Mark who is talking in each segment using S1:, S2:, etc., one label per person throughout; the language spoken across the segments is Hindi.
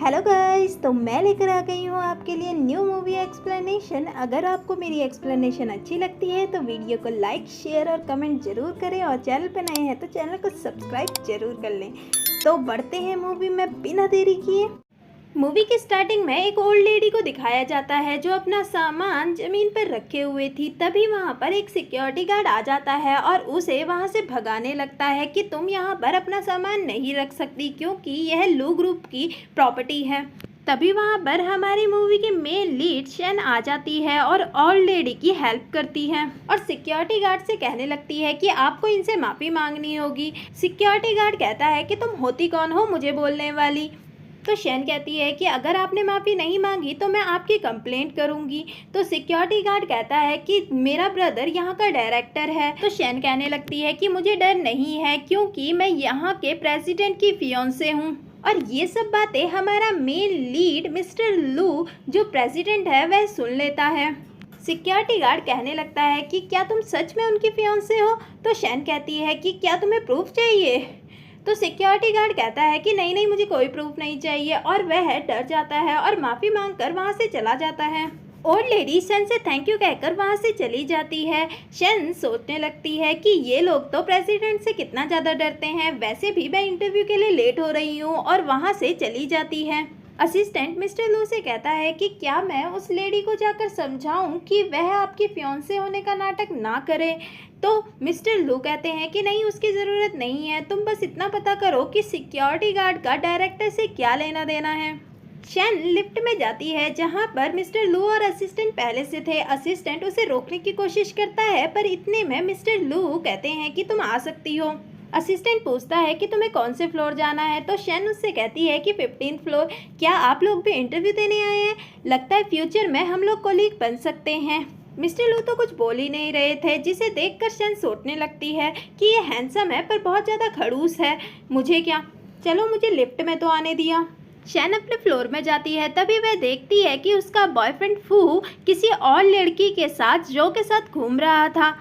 S1: हेलो गाइस, तो मैं लेकर आ गई हूँ आपके लिए न्यू मूवी एक्सप्लेनेशन। अगर आपको मेरी एक्सप्लेनेशन अच्छी लगती है तो वीडियो को लाइक, शेयर और कमेंट जरूर करें और चैनल पर नए हैं तो चैनल को सब्सक्राइब जरूर कर लें। तो बढ़ते हैं मूवी में बिना देरी किए। मूवी की स्टार्टिंग में एक ओल्ड लेडी को दिखाया जाता है जो अपना सामान जमीन पर रखे हुए थी। तभी वहां पर एक सिक्योरिटी गार्ड आ जाता है और उसे वहां से भगाने लगता है कि तुम यहां पर अपना सामान नहीं रख सकती क्योंकि यह लू ग्रुप की प्रॉपर्टी है। तभी वहां पर हमारी मूवी की मेन लीड शन आ जाती है और ओल्ड लेडी की हेल्प करती है और सिक्योरिटी गार्ड से कहने लगती है कि आपको इनसे माफ़ी मांगनी होगी। सिक्योरिटी गार्ड कहता है कि तुम होती कौन हो मुझे बोलने वाली। तो शैन कहती है कि अगर आपने माफ़ी नहीं मांगी तो मैं आपकी कंप्लेंट करूंगी। तो सिक्योरिटी गार्ड कहता है कि मेरा ब्रदर यहाँ का डायरेक्टर है। तो शैन कहने लगती है कि मुझे डर नहीं है क्योंकि मैं यहाँ के प्रेसिडेंट की फियोंसे हूँ। और ये सब बातें हमारा मेन लीड मिस्टर लू जो प्रेसिडेंट है वह सुन लेता है। सिक्योरिटी गार्ड कहने लगता है कि क्या तुम सच में उनकी फियोंसे हो। तो शैन कहती है कि क्या तुम्हें प्रूफ चाहिए। तो सिक्योरिटी गार्ड कहता है कि नहीं नहीं, मुझे कोई प्रूफ नहीं चाहिए और वह डर जाता है और माफ़ी मांगकर वहाँ से चला जाता है। ओल्ड लेडी शन से थैंक यू कहकर वहाँ से चली जाती है। शन सोचने लगती है कि ये लोग तो प्रेसिडेंट से कितना ज़्यादा डरते हैं, वैसे भी मैं इंटरव्यू के लिए लेट हो रही हूँ और वहाँ से चली जाती है। असिस्टेंट मिस्टर लू से कहता है कि क्या मैं उस लेडी को जाकर समझाऊं कि वह आपकी फियोंसे होने का नाटक ना करे। तो मिस्टर लू कहते हैं कि नहीं, उसकी ज़रूरत नहीं है, तुम बस इतना पता करो कि सिक्योरिटी गार्ड का डायरेक्टर से क्या लेना देना है। शैन लिफ्ट में जाती है जहां पर मिस्टर लू और असिस्टेंट पहले से थे। असिस्टेंट उसे रोकने की कोशिश करता है पर इतने में मिस्टर लू कहते हैं कि तुम आ सकती हो। असिस्टेंट पूछता है कि तुम्हें कौन से फ्लोर जाना है। तो शैन उससे कहती है कि 15th फ्लोर। क्या आप लोग भी इंटरव्यू देने आए हैं? लगता है फ्यूचर में हम लोग कोलीग बन सकते हैं। मिस्टर लू तो कुछ बोल ही नहीं रहे थे, जिसे देखकर शैन सोचने लगती है कि ये हैंडसम है पर बहुत ज़्यादा खड़ूस है, मुझे क्या, चलो मुझे लिफ्ट में तो आने दिया। शैन अपने फ्लोर में जाती है। तभी वह देखती है कि उसका बॉयफ्रेंड फू किसी और लड़की के साथ जो के साथ घूम रहा था।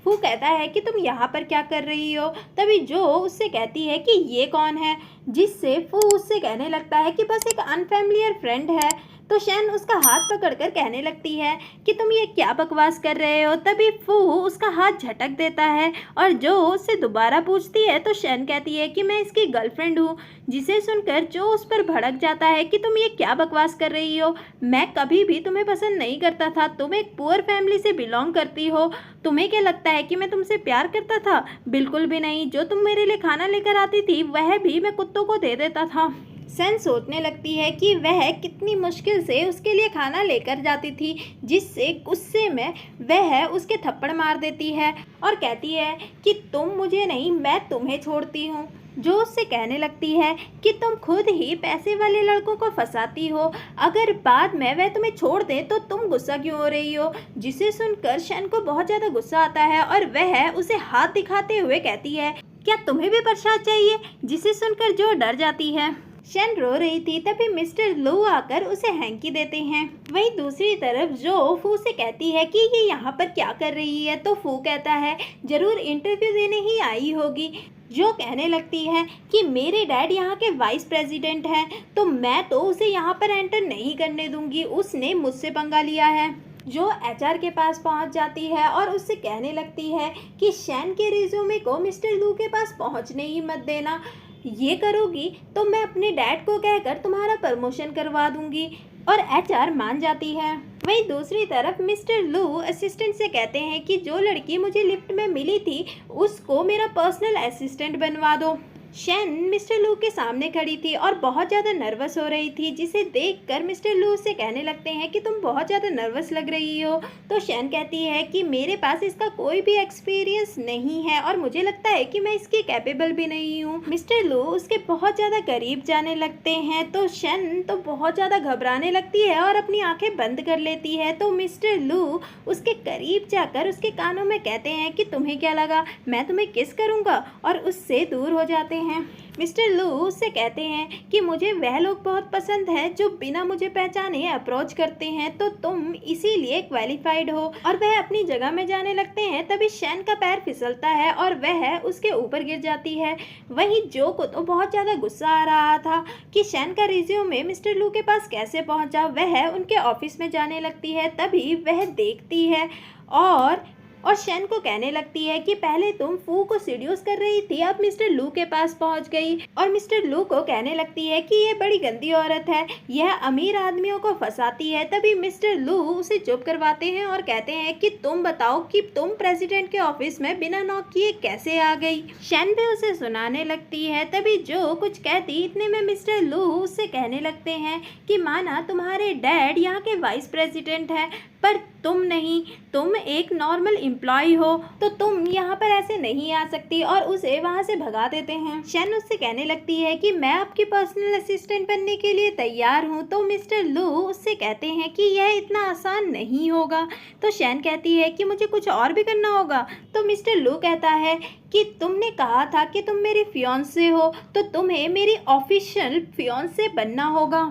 S1: फू कहता है कि तुम यहाँ पर क्या कर रही हो। तभी जो उससे कहती है कि ये कौन है, जिससे फू उससे कहने लगता है कि बस एक अनफैमिलियर फ्रेंड है। तो शैन उसका हाथ पकड़कर कहने लगती है कि तुम ये क्या बकवास कर रहे हो। तभी फू उसका हाथ झटक देता है और जो उससे दोबारा पूछती है तो शैन कहती है कि मैं इसकी गर्लफ्रेंड हूँ, जिसे सुनकर जो उस पर भड़क जाता है कि तुम ये क्या बकवास कर रही हो, मैं कभी भी तुम्हें पसंद नहीं करता था, तुम एक पुअर फैमिली से बिलोंग करती हो, तुम्हें क्या लगता है कि मैं तुमसे प्यार करता था? बिल्कुल भी नहीं, जो तुम मेरे लिए खाना लेकर आती थी वह भी मैं कुत्तों को दे देता था। शन सोचने लगती है कि वह कितनी मुश्किल से उसके लिए खाना लेकर जाती थी, जिससे गुस्से में वह उसके थप्पड़ मार देती है और कहती है कि तुम मुझे नहीं, मैं तुम्हें छोड़ती हूँ। जो उससे कहने लगती है कि तुम खुद ही पैसे वाले लड़कों को फंसाती हो, अगर बाद में वह तुम्हें छोड़ दे तो तुम गुस्सा क्यों हो रही हो। जिसे सुनकर शन को बहुत ज़्यादा गुस्सा आता है और वह उसे हाथ दिखाते हुए कहती है क्या तुम्हें भी प्रसाद चाहिए, जिसे सुनकर जो डर जाती है। शैन रो रही थी। तभी मिस्टर लू आकर उसे हैंकी देते हैं। वहीं दूसरी तरफ जो फू से कहती है कि ये यहाँ पर क्या कर रही है। तो फू कहता है जरूर इंटरव्यू देने ही आई होगी। जो कहने लगती है कि मेरे डैड यहाँ के वाइस प्रेसिडेंट हैं, तो मैं तो उसे यहाँ पर एंटर नहीं करने दूंगी, उसने मुझसे पंगा लिया है। जो एचआर के पास पहुंच जाती है और उससे कहने लगती है कि शैन के रिज्यूमे को मिस्टर लू के पास पहुंचने ही मत देना, ये करोगी तो मैं अपने डैड को कहकर तुम्हारा प्रमोशन करवा दूंगी। और एचआर मान जाती है। वहीं दूसरी तरफ मिस्टर लू असिस्टेंट से कहते हैं कि जो लड़की मुझे लिफ्ट में मिली थी उसको मेरा पर्सनल असिस्टेंट बनवा दो। शैन मिस्टर लू के सामने खड़ी थी और बहुत ज़्यादा नर्वस हो रही थी, जिसे देखकर मिस्टर लू से कहने लगते हैं कि तुम बहुत ज़्यादा नर्वस लग रही हो। तो शैन कहती है कि मेरे पास इसका कोई भी एक्सपीरियंस नहीं है और मुझे लगता है कि मैं इसकी कैपेबल भी नहीं हूँ। मिस्टर लू उसके बहुत ज़्यादा करीब जाने लगते हैं तो शैन तो बहुत ज़्यादा घबराने लगती है और अपनी आंखें बंद कर लेती है। तो मिस्टर लू उसके करीब जाकर उसके कानों में कहते हैं कि तुम्हें क्या लगा, मैं तुम्हें किस करूँगा, और उससे दूर हो जाते हैं। मिस्टर लू उससे कहते हैं कि मुझे वह लोग बहुत पसंद है जो बिना मुझे पहचाने अप्रोच करते हैं, तो तुम इसीलिए क्वालिफाइड हो। और वह अपनी जगह में जाने लगते हैं। तभी शैन का पैर फिसलता है और वह उसके ऊपर गिर जाती है। वहीं जो को तो बहुत ज़्यादा गुस्सा आ रहा था कि शैन का रिज्यूमे मिस्टर लू के पास कैसे पहुंचा। वह उनके ऑफिस में जाने लगती है। तभी वह देखती है और शैन को कहने लगती है कि पहले तुम फू को सीड्यूस कर रही थी, अब मिस्टर लू के पास पहुंच गई। और मिस्टर लू को कहने लगती है कि ये बड़ी गंदी औरत है, यह अमीर आदमियों को फंसाती है। तभी मिस्टर लू उसे चुप करवाते हैं और कहते हैं कि तुम बताओ कि तुम प्रेसिडेंट के ऑफिस में बिना नॉक किए कैसे आ गई। शैन भी उसे सुनाने लगती है। तभी जो कुछ कहती, इतने में मिस्टर लू उससे कहने लगते हैं कि माना तुम्हारे डैड यहाँ के वाइस प्रेसिडेंट है, पर तुम नहीं, तुम एक नॉर्मल एम्प्लॉय हो, तो तुम यहाँ पर ऐसे नहीं आ सकती, और उसे वहाँ से भगा देते हैं। शैन उससे कहने लगती है कि मैं आपकी पर्सनल असिस्टेंट बनने के लिए तैयार हूँ। तो मिस्टर लू उससे कहते हैं कि यह इतना आसान नहीं होगा। तो शैन कहती है कि मुझे कुछ और भी करना होगा। तो मिस्टर लू कहता है कि तुमने कहा था कि तुम मेरी फियांसे हो, तो तुम्हें मेरी ऑफिशियल फियांसे बनना होगा।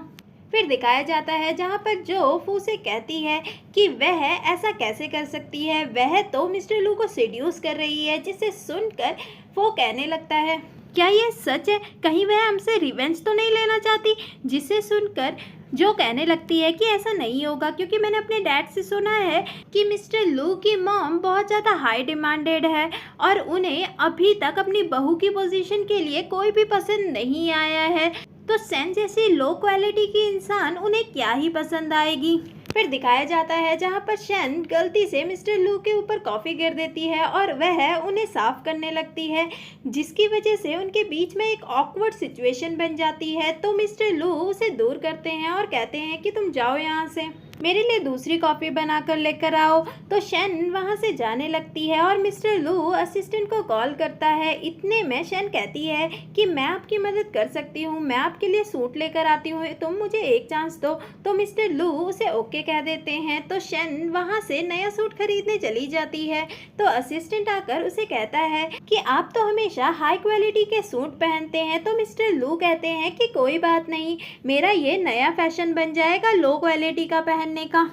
S1: फिर दिखाया जाता है जहाँ पर जो फू से कहती है कि वह ऐसा कैसे कर सकती है, वह तो मिस्टर लू को सेड्यूस कर रही है। जिसे सुनकर वो कहने लगता है क्या यह सच है, कहीं वह हमसे रिवेंज तो नहीं लेना चाहती। जिसे सुनकर जो कहने लगती है कि ऐसा नहीं होगा, क्योंकि मैंने अपने डैड से सुना है कि मिस्टर लू की मॉम बहुत ज़्यादा हाई डिमांडेड है और उन्हें अभी तक अपनी बहू की पोजीशन के लिए कोई भी पसंद नहीं आया है, तो शैन जैसी लो क्वालिटी की इंसान उन्हें क्या ही पसंद आएगी। फिर दिखाया जाता है जहाँ पर शैन गलती से मिस्टर लू के ऊपर कॉफ़ी गिर देती है और वह उन्हें साफ करने लगती है, जिसकी वजह से उनके बीच में एक ऑकवर्ड सिचुएशन बन जाती है। तो मिस्टर लू उसे दूर करते हैं और कहते हैं कि तुम जाओ यहाँ से, मेरे लिए दूसरी कॉफ़ी बनाकर लेकर आओ। तो शैन वहाँ से जाने लगती है और मिस्टर लू असिस्टेंट को कॉल करता है। इतने में शैन कहती है कि मैं आपकी मदद कर सकती हूँ, मैं आपके लिए सूट लेकर आती हूँ, तुम मुझे एक चांस दो। तो मिस्टर लू उसे ओके कह देते हैं। तो शैन वहाँ से नया सूट खरीदने चली जाती है। तो असिस्टेंट आकर उसे कहता है कि आप तो हमेशा हाई क्वालिटी के सूट पहनते हैं। तो मिस्टर लू कहते हैं कि कोई बात नहीं, मेरा ये नया फैशन बन जाएगा लो क्वालिटी का पहनने का।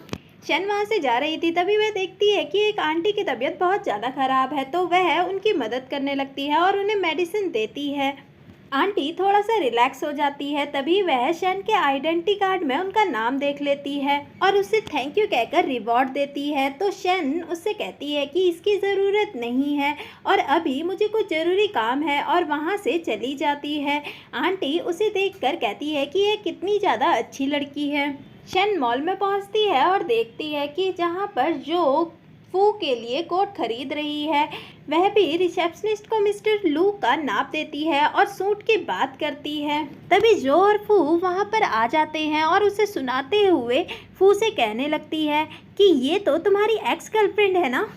S1: शैन वहाँ से जा रही थी, तभी वह देखती है कि एक आंटी की तबीयत बहुत ज़्यादा ख़राब है। तो वह उनकी मदद करने लगती है और उन्हें मेडिसिन देती है। आंटी थोड़ा सा रिलैक्स हो जाती है। तभी वह शैन के आइडेंटिटी कार्ड में उनका नाम देख लेती है और उसे थैंक यू कहकर रिवॉर्ड देती है। तो शैन उससे कहती है कि इसकी ज़रूरत नहीं है और अभी मुझे कुछ ज़रूरी काम है, और वहाँ से चली जाती है। आंटी उसे देखकर कहती है कि यह कितनी ज़्यादा अच्छी लड़की है। शैन मॉल में पहुँचती है और देखती है कि जहाँ पर जो फू के लिए कोट खरीद रही है, वह भी रिसेप्शनिस्ट को मिस्टर लू का नाप देती है और सूट की बात करती है। तभी जो और फू वहां पर आ जाते हैं और उसे सुनाते हुए फू से कहने लगती है कि ये तो तुम्हारी एक्स गर्लफ्रेंड है ना।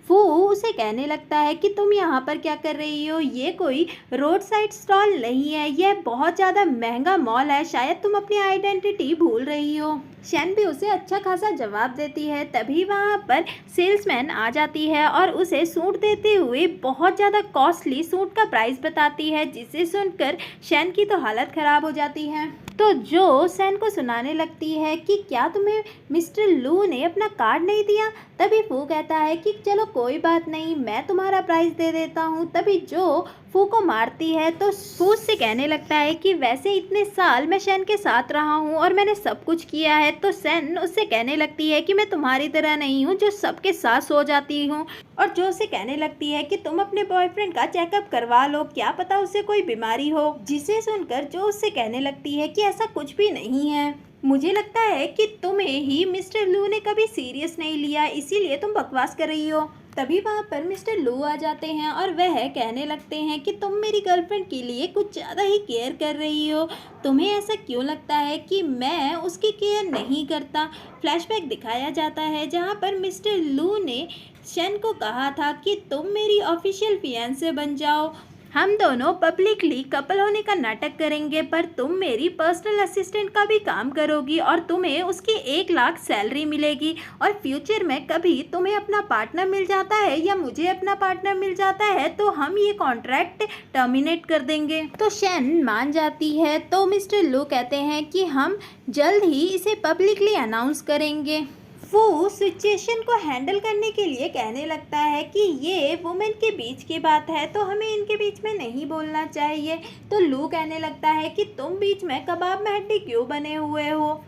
S1: फू उसे कहने लगता है कि तुम यहाँ पर क्या कर रही हो, ये कोई रोड साइड स्टॉल नहीं है, यह बहुत ज़्यादा महंगा मॉल है, शायद तुम अपनी आइडेंटिटी भूल रही हो। शैन भी उसे अच्छा खासा जवाब देती है। तभी वहाँ पर सेल्समैन आ जाती है और उसे सूट देते हुए बहुत ज़्यादा कॉस्टली सूट का प्राइस बताती है, जिसे सुनकर शैन की तो हालत ख़राब हो जाती है। तो जो शैन को सुनाने लगती है कि क्या तुम्हें मिस्टर लू ने अपना कार्ड नहीं दिया। तभी फू कहता है कि चलो कोई बात नहीं, मैं तुम्हारा प्राइस दे देता हूँ। तभी जो फू को मारती है तो फू से कहने लगता है कि वैसे इतने साल मैं शैन के साथ रहा हूँ और मैंने सब कुछ किया है। तो शैन उससे कहने लगती है कि मैं तुम्हारी तरह नहीं हूँ जो सबके साथ सो जाती हूँ, और जो उसे कहने लगती है कि तुम अपने बॉयफ्रेंड का चेकअप करवा लो, क्या पता उसे कोई बीमारी हो। जिसे सुनकर जो उससे कहने लगती है कि ऐसा कुछ भी नहीं है, मुझे लगता है कि तुम्हें ही मिस्टर लू ने कभी सीरियस नहीं लिया, इसीलिए तुम बकवास कर रही हो। तभी वहाँ पर मिस्टर लू आ जाते हैं और वह कहने लगते हैं कि तुम मेरी गर्लफ्रेंड के लिए कुछ ज़्यादा ही केयर कर रही हो, तुम्हें ऐसा क्यों लगता है कि मैं उसकी केयर नहीं करता। फ्लैशबैक दिखाया जाता है जहाँ पर मिस्टर लू ने शैन को कहा था कि तुम मेरी ऑफिशियल फियांसे बन जाओ, हम दोनों पब्लिकली कपल होने का नाटक करेंगे, पर तुम मेरी पर्सनल असिस्टेंट का भी काम करोगी और तुम्हें उसकी 1 लाख सैलरी मिलेगी। और फ्यूचर में कभी तुम्हें अपना पार्टनर मिल जाता है या मुझे अपना पार्टनर मिल जाता है तो हम ये कॉन्ट्रैक्ट टर्मिनेट कर देंगे। तो शेन मान जाती है। तो मिस्टर लू कहते हैं कि हम जल्द ही इसे पब्लिकली अनाउंस करेंगे। वो सिचुएशन को हैंडल करने के लिए कहने लगता है कि ये वुमेन के बीच की बात है तो हमें इनके बीच में नहीं बोलना चाहिए। तो लू कहने लगता है कि तुम बीच में कबाब में हड्डी क्यों बने हुए हो।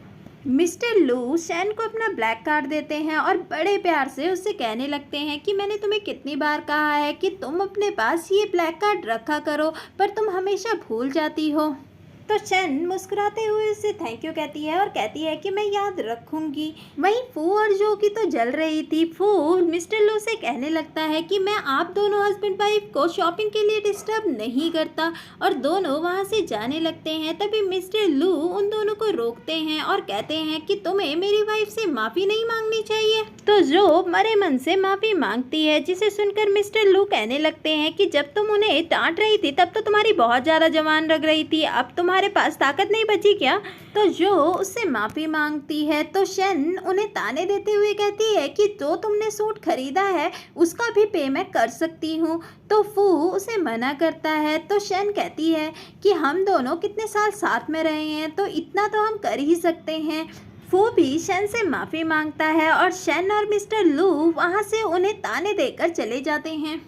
S1: मिस्टर लू शेन को अपना ब्लैक कार्ड देते हैं और बड़े प्यार से उससे कहने लगते हैं कि मैंने तुम्हें कितनी बार कहा है कि तुम अपने पास ये ब्लैक कार्ड रखा करो, पर तुम हमेशा भूल जाती हो। तो शेन मुस्कुराते हुए उससे थैंक यू कहती है और कहती है कि मैं याद रखूंगी। वहीं फू और जो की तो जल रही थी। फू मिस्टर लू से कहने लगता है कि मैं आप दोनों हस्बैंड वाइफ को शॉपिंग के लिए डिस्टर्ब नहीं करता, और दोनों वहां से जाने लगते हैं। तभी मिस्टर लू उन दोनों को रोकते हैं और कहते हैं कि तुम्हें मेरी वाइफ से माफ़ी नहीं मांगनी चाहिए। तो जो मरे मन से माफ़ी मांगती है, जिसे सुनकर मिस्टर लू कहने लगते हैं कि जब तुम उन्हें डांट रही थी तब तो तुम्हारी बहुत ज़्यादा जवान लग रही थी, अब तुम्हारे पास ताकत नहीं बची क्या। तो जो उससे माफ़ी मांगती है। तो शेन उन्हें ताने देते हुए कहती है कि जो तुमने सूट खरीदा है उसका भी पे मैं कर सकती हूँ। तो फू उसे मना करता है। तो शेन कहती है कि हम दोनों कितने साल साथ में रहे हैं तो इतना तो हम कर ही सकते हैं। फू भी शेन से माफ़ी मांगता है और शेन और मिस्टर लू वहाँ से उन्हें ताने देकर चले जाते हैं।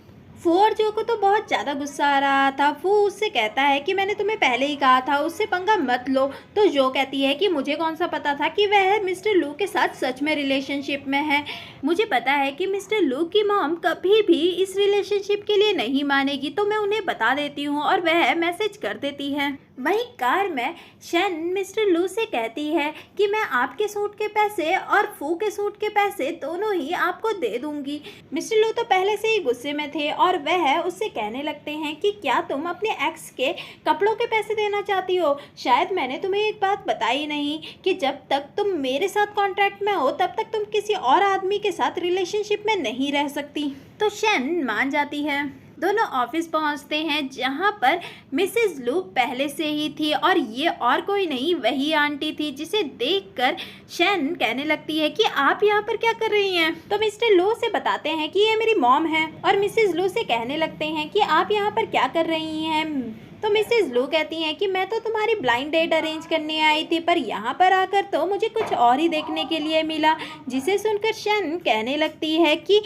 S1: फू और जो को तो बहुत ज़्यादा गुस्सा आ रहा था। फू उससे कहता है कि मैंने तुम्हें पहले ही कहा था उससे पंगा मत लो। तो जो कहती है कि मुझे कौन सा पता था कि वह मिस्टर लू के साथ सच में रिलेशनशिप में है। मुझे पता है कि मिस्टर लू की मॉम कभी भी इस रिलेशनशिप के लिए नहीं मानेगी, तो मैं उन्हें बता देती हूँ और वह मैसेज कर देती है। वहीं कार में शेन मिस्टर लू से कहती है कि मैं आपके सूट के पैसे और फू के सूट के पैसे दोनों ही आपको दे दूंगी। मिस्टर लू तो पहले से ही गुस्से में थे और वह उससे कहने लगते हैं कि क्या तुम अपने एक्स के कपड़ों के पैसे देना चाहती हो। शायद मैंने तुम्हें एक बात बताई नहीं कि जब तक तुम मेरे साथ कॉन्ट्रैक्ट में हो तब तक तुम किसी और आदमी के साथ रिलेशनशिप में नहीं रह सकती। तो शेन मान जाती है। दोनों ऑफिस पहुंचते हैं जहां पर मिसेस लू पहले से ही थी और ये और कोई नहीं वही आंटी थी, जिसे देखकर शेन कहने लगती है कि आप यहाँ पर क्या कर रही हैं। तो मिस्टर लू से बताते हैं कि ये मेरी मॉम है और मिसेस लू से कहने लगते हैं कि आप यहाँ पर क्या कर रही हैं। तो मिसेस लू कहती हैं कि मैं तो तुम्हारी ब्लाइंड डेट अरेंज करने आई थी, पर यहाँ पर आकर तो मुझे कुछ और ही देखने के लिए मिला। जिसे सुनकर शेन कहने लगती है कि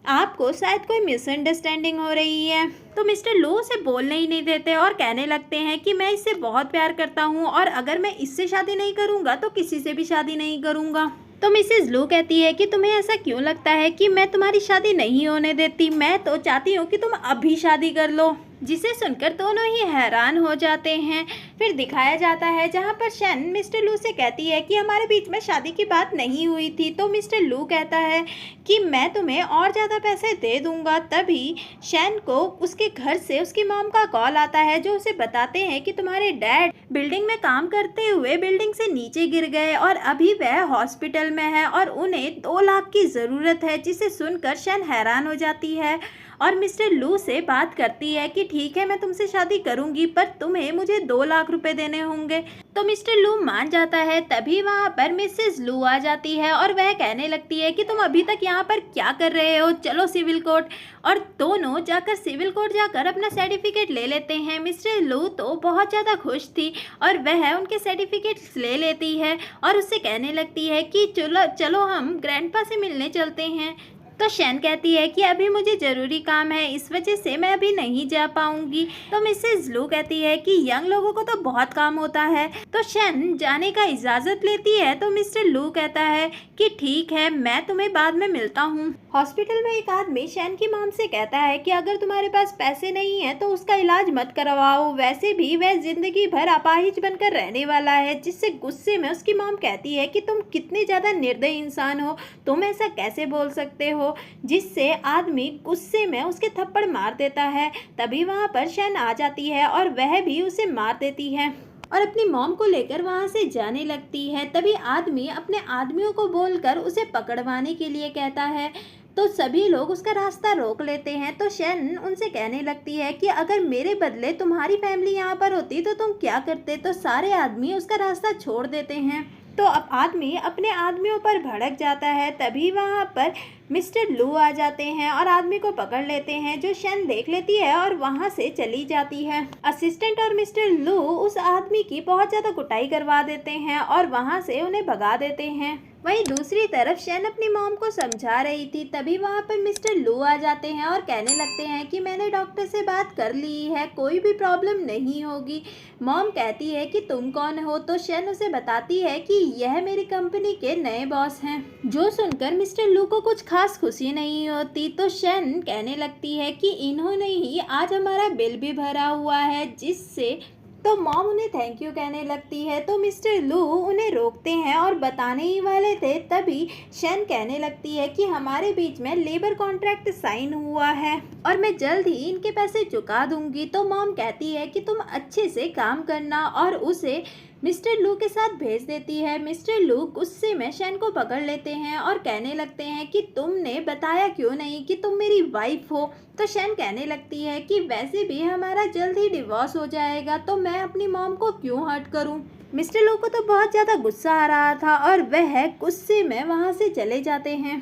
S1: आपको शायद कोई मिसअंडरस्टैंडिंग हो रही है। तो मिस्टर लू उसे बोलने ही नहीं देते और कहने लगते हैं कि मैं इससे बहुत प्यार करता हूँ और अगर मैं इससे शादी नहीं करूँगा तो किसी से भी शादी नहीं करूँगा। तो मिसेस लू कहती है कि तुम्हें ऐसा क्यों लगता है कि मैं तुम्हारी शादी नहीं होने देती, मैं तो चाहती हूँ कि तुम अभी शादी कर लो। जिसे सुनकर दोनों ही हैरान हो जाते हैं। फिर दिखाया जाता है जहाँ पर शेन मिस्टर लू से कहती है कि हमारे बीच में शादी की बात नहीं हुई थी। तो मिस्टर लू कहता है कि मैं तुम्हें और ज़्यादा पैसे दे दूंगा। तभी शेन को उसके घर से उसकी मॉम का कॉल आता है जो उसे बताते हैं कि तुम्हारे डैड बिल्डिंग में काम करते हुए बिल्डिंग से नीचे गिर गए और अभी वह हॉस्पिटल में है और उन्हें 2 लाख की ज़रूरत है। जिसे सुनकर शेन हैरान हो जाती है और मिस्टर लू से बात करती है कि ठीक है मैं तुमसे शादी करूंगी, पर तुम्हें मुझे 2 लाख रुपए देने होंगे। तो मिस्टर लू मान जाता है। तभी वहाँ पर मिसेस लू आ जाती है और वह कहने लगती है कि तुम अभी तक यहाँ पर क्या कर रहे हो, चलो सिविल कोर्ट। और दोनों जाकर सिविल कोर्ट जाकर अपना सर्टिफिकेट ले लेते हैं। मिस्टर लू तो बहुत ज़्यादा खुश थी और वह उनके सर्टिफिकेट्स ले लेती है और उससे कहने लगती है कि चलो चलो हम ग्रैंडपा से मिलने चलते हैं। तो शेन कहती है कि अभी मुझे ज़रूरी काम है, इस वजह से मैं अभी नहीं जा पाऊंगी। तो मिसेस लू कहती है कि यंग लोगों को तो बहुत काम होता है। तो शेन जाने का इजाज़त लेती है। तो मिस्टर लू कहता है कि ठीक है मैं तुम्हें बाद में मिलता हूँ। हॉस्पिटल में एक आदमी शेन की मॉम से कहता है कि अगर तुम्हारे पास पैसे नहीं है तो उसका इलाज मत करवाओ, वैसे भी वह जिंदगी भर अपाहिज बनकर रहने वाला है। जिससे गुस्से में उसकी मॉम कहती है कि तुम कितने ज़्यादा निर्दयी इंसान हो, तुम ऐसा कैसे बोल सकते हो। जिससे आदमी गुस्से में उसके थप्पड़ मार देता है। तभी वहाँ पर शेन आ जाती है और वह भी उसे मार देती है और अपनी मॉम को लेकर वहाँ से जाने लगती है। तभी आदमी अपने आदमियों को बोलकर उसे पकड़वाने के लिए कहता है। तो सभी लोग उसका रास्ता रोक लेते हैं। तो शन उनसे कहने लगती है कि अगर मेरे बदले तुम्हारी फैमिली यहाँ पर होती तो तुम क्या करते। तो सारे आदमी उसका रास्ता छोड़ देते हैं। तो अब आदमी अपने आदमियों पर भड़क जाता है। तभी वहाँ पर मिस्टर लू आ जाते हैं और आदमी को पकड़ लेते हैं, जो शन देख लेती है और वहाँ से चली जाती है। असिस्टेंट और मिस्टर लू उस आदमी की बहुत ज़्यादा कुटाई करवा देते हैं और वहाँ से उन्हें भगा देते हैं। वहीं दूसरी तरफ शन अपनी मॉम को समझा रही थी। तभी वहाँ पर मिस्टर लू आ जाते हैं और कहने लगते हैं कि मैंने डॉक्टर से बात कर ली है, कोई भी प्रॉब्लम नहीं होगी। मॉम कहती है कि तुम कौन हो। तो शन उसे बताती है कि यह मेरी कंपनी के नए बॉस हैं। जो सुनकर मिस्टर लू को कुछ खास खुशी नहीं होती। तो शन कहने लगती है कि इन्होंने ही आज हमारा बिल भी भरा हुआ है, जिससे तो मॉम उन्हें थैंक यू कहने लगती है। तो मिस्टर लू उन्हें रोकते हैं और बताने ही वाले थे, तभी शन कहने लगती है कि हमारे बीच में लेबर कॉन्ट्रैक्ट साइन हुआ है और मैं जल्द ही इनके पैसे चुका दूंगी। तो मॉम कहती है कि तुम अच्छे से काम करना और उसे मिस्टर लू के साथ भेज देती है। मिस्टर लू गुस्से में शन को पकड़ लेते हैं और कहने लगते हैं कि तुमने बताया क्यों नहीं कि तुम मेरी वाइफ हो। तो शन कहने लगती है कि वैसे भी हमारा जल्द ही डिवोर्स हो जाएगा, तो मैं अपनी मॉम को क्यों हर्ट करूं। मिस्टर लू को तो बहुत ज़्यादा गुस्सा आ रहा था और वह गुस्से में वहाँ से चले जाते हैं।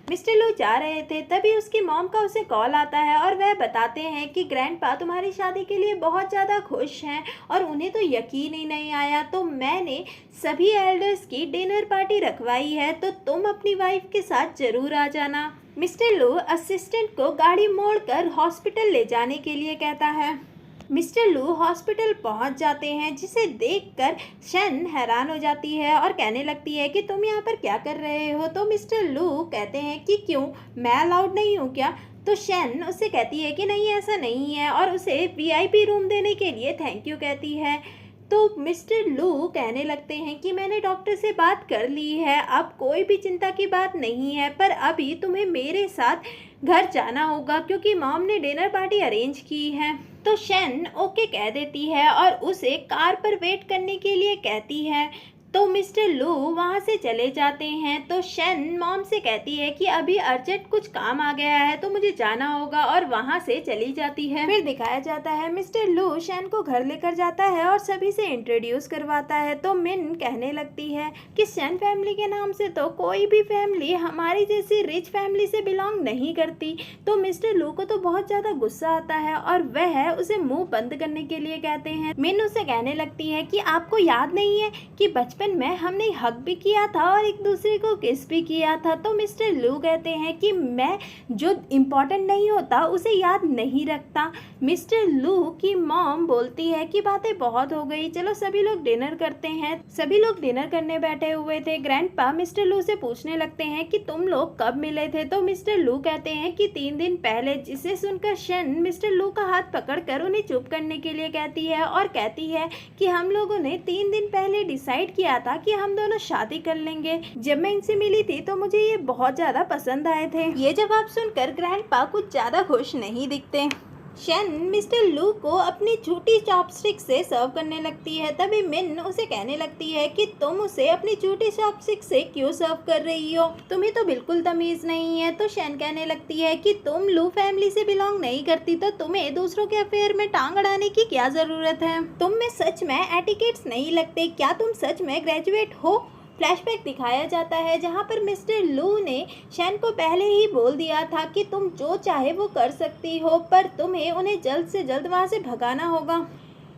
S1: मिस्टर लू जा रहे थे, तभी उसकी मॉम का उसे कॉल आता है और वह बताते हैं कि ग्रैंडपा तुम्हारी शादी के लिए बहुत ज़्यादा खुश हैं और उन्हें तो यकीन ही नहीं आया। तो मैंने सभी एल्डर्स की डिनर पार्टी रखवाई है, तो तुम अपनी वाइफ के साथ ज़रूर आ जाना। मिस्टर लू असिस्टेंट को गाड़ी मोड़कर हॉस्पिटल ले जाने के लिए कहता है। मिस्टर लू हॉस्पिटल पहुंच जाते हैं, जिसे देखकर शन हैरान हो जाती है और कहने लगती है कि तुम यहाँ पर क्या कर रहे हो। तो मिस्टर लू कहते हैं कि क्यों, मैं अलाउड नहीं हूँ क्या। तो शन उससे कहती है कि नहीं ऐसा नहीं है और उसे वीआईपी रूम देने के लिए थैंक यू कहती है। तो मिस्टर लू कहने लगते हैं कि मैंने डॉक्टर से बात कर ली है, अब कोई भी चिंता की बात नहीं है, पर अभी तुम्हें मेरे साथ घर जाना होगा क्योंकि मॉम ने डिनर पार्टी अरेंज की है। तो शन ओके कह देती है और उसे कार पर वेट करने के लिए कहती है। तो मिस्टर लू वहाँ से चले जाते हैं। तो शन मॉम से कहती है कि अभी अर्जेंट कुछ काम आ गया है तो मुझे जाना होगा और वहाँ से चली जाती है। फिर दिखाया जाता है मिस्टर लू शन को घर लेकर जाता है और सभी से इंट्रोड्यूस करवाता है। तो मिन कहने लगती है कि शन फैमिली के नाम से तो कोई भी फैमिली हमारी जैसी रिच फैमिली से बिलोंग नहीं करती। तो मिस्टर लू को तो बहुत ज़्यादा गुस्सा आता है और वह उसे मुँह बंद करने के लिए कहते हैं। मिन उसे कहने लगती है कि आपको याद नहीं है कि बचपन में हमने हग भी किया था और एक दूसरे को किस भी किया था। तो मिस्टर लू कहते हैं कि मैं जो इम्पोर्टेंट नहीं होता उसे याद नहीं रखता। मिस्टर लू की मॉम बोलती है कि बातें बहुत हो गई, चलो सभी लोग डिनर करते हैं। सभी लोग डिनर करने बैठे हुए थे। ग्रैंडपा मिस्टर लू से पूछने लगते हैं कि तुम लोग कब मिले थे। तो मिस्टर लू कहते हैं कि 3 दिन पहले, जिसे सुनकर शन मिस्टर लू का हाथ पकड़कर उन्हें चुप करने के लिए कहती है और कहती है कि हम लोगों ने 3 दिन पहले डिसाइड किया था कि हम दोनों शादी कर लेंगे। जब मैं इनसे मिली थी तो मुझे ये बहुत ज्यादा पसंद आए थे। ये जवाब सुनकर ग्रैंडपा कुछ ज्यादा खुश नहीं दिखते। शन मिस्टर लू को अपनी झूठी चॉपस्टिक से सर्व करने लगती है। तभी मिन उसे कहने लगती है कि तुम उसे अपनी झूठी चॉपस्टिक से क्यों सर्व कर रही हो, तुम्हें तो बिल्कुल तमीज नहीं है। तो शन कहने लगती है कि तुम लू फैमिली से बिलोंग नहीं करती, तो तुम्हें दूसरों के अफेयर में टांग अड़ाने की क्या जरूरत है। तुम में सच में एटिकेट्स नहीं लगते, क्या तुम सच में ग्रेजुएट हो। फ्लैशबैक दिखाया जाता है जहां पर मिस्टर लू ने शन को पहले ही बोल दिया था कि तुम जो चाहे वो कर सकती हो, पर तुम्हें उन्हें जल्द से जल्द वहां से भगाना होगा।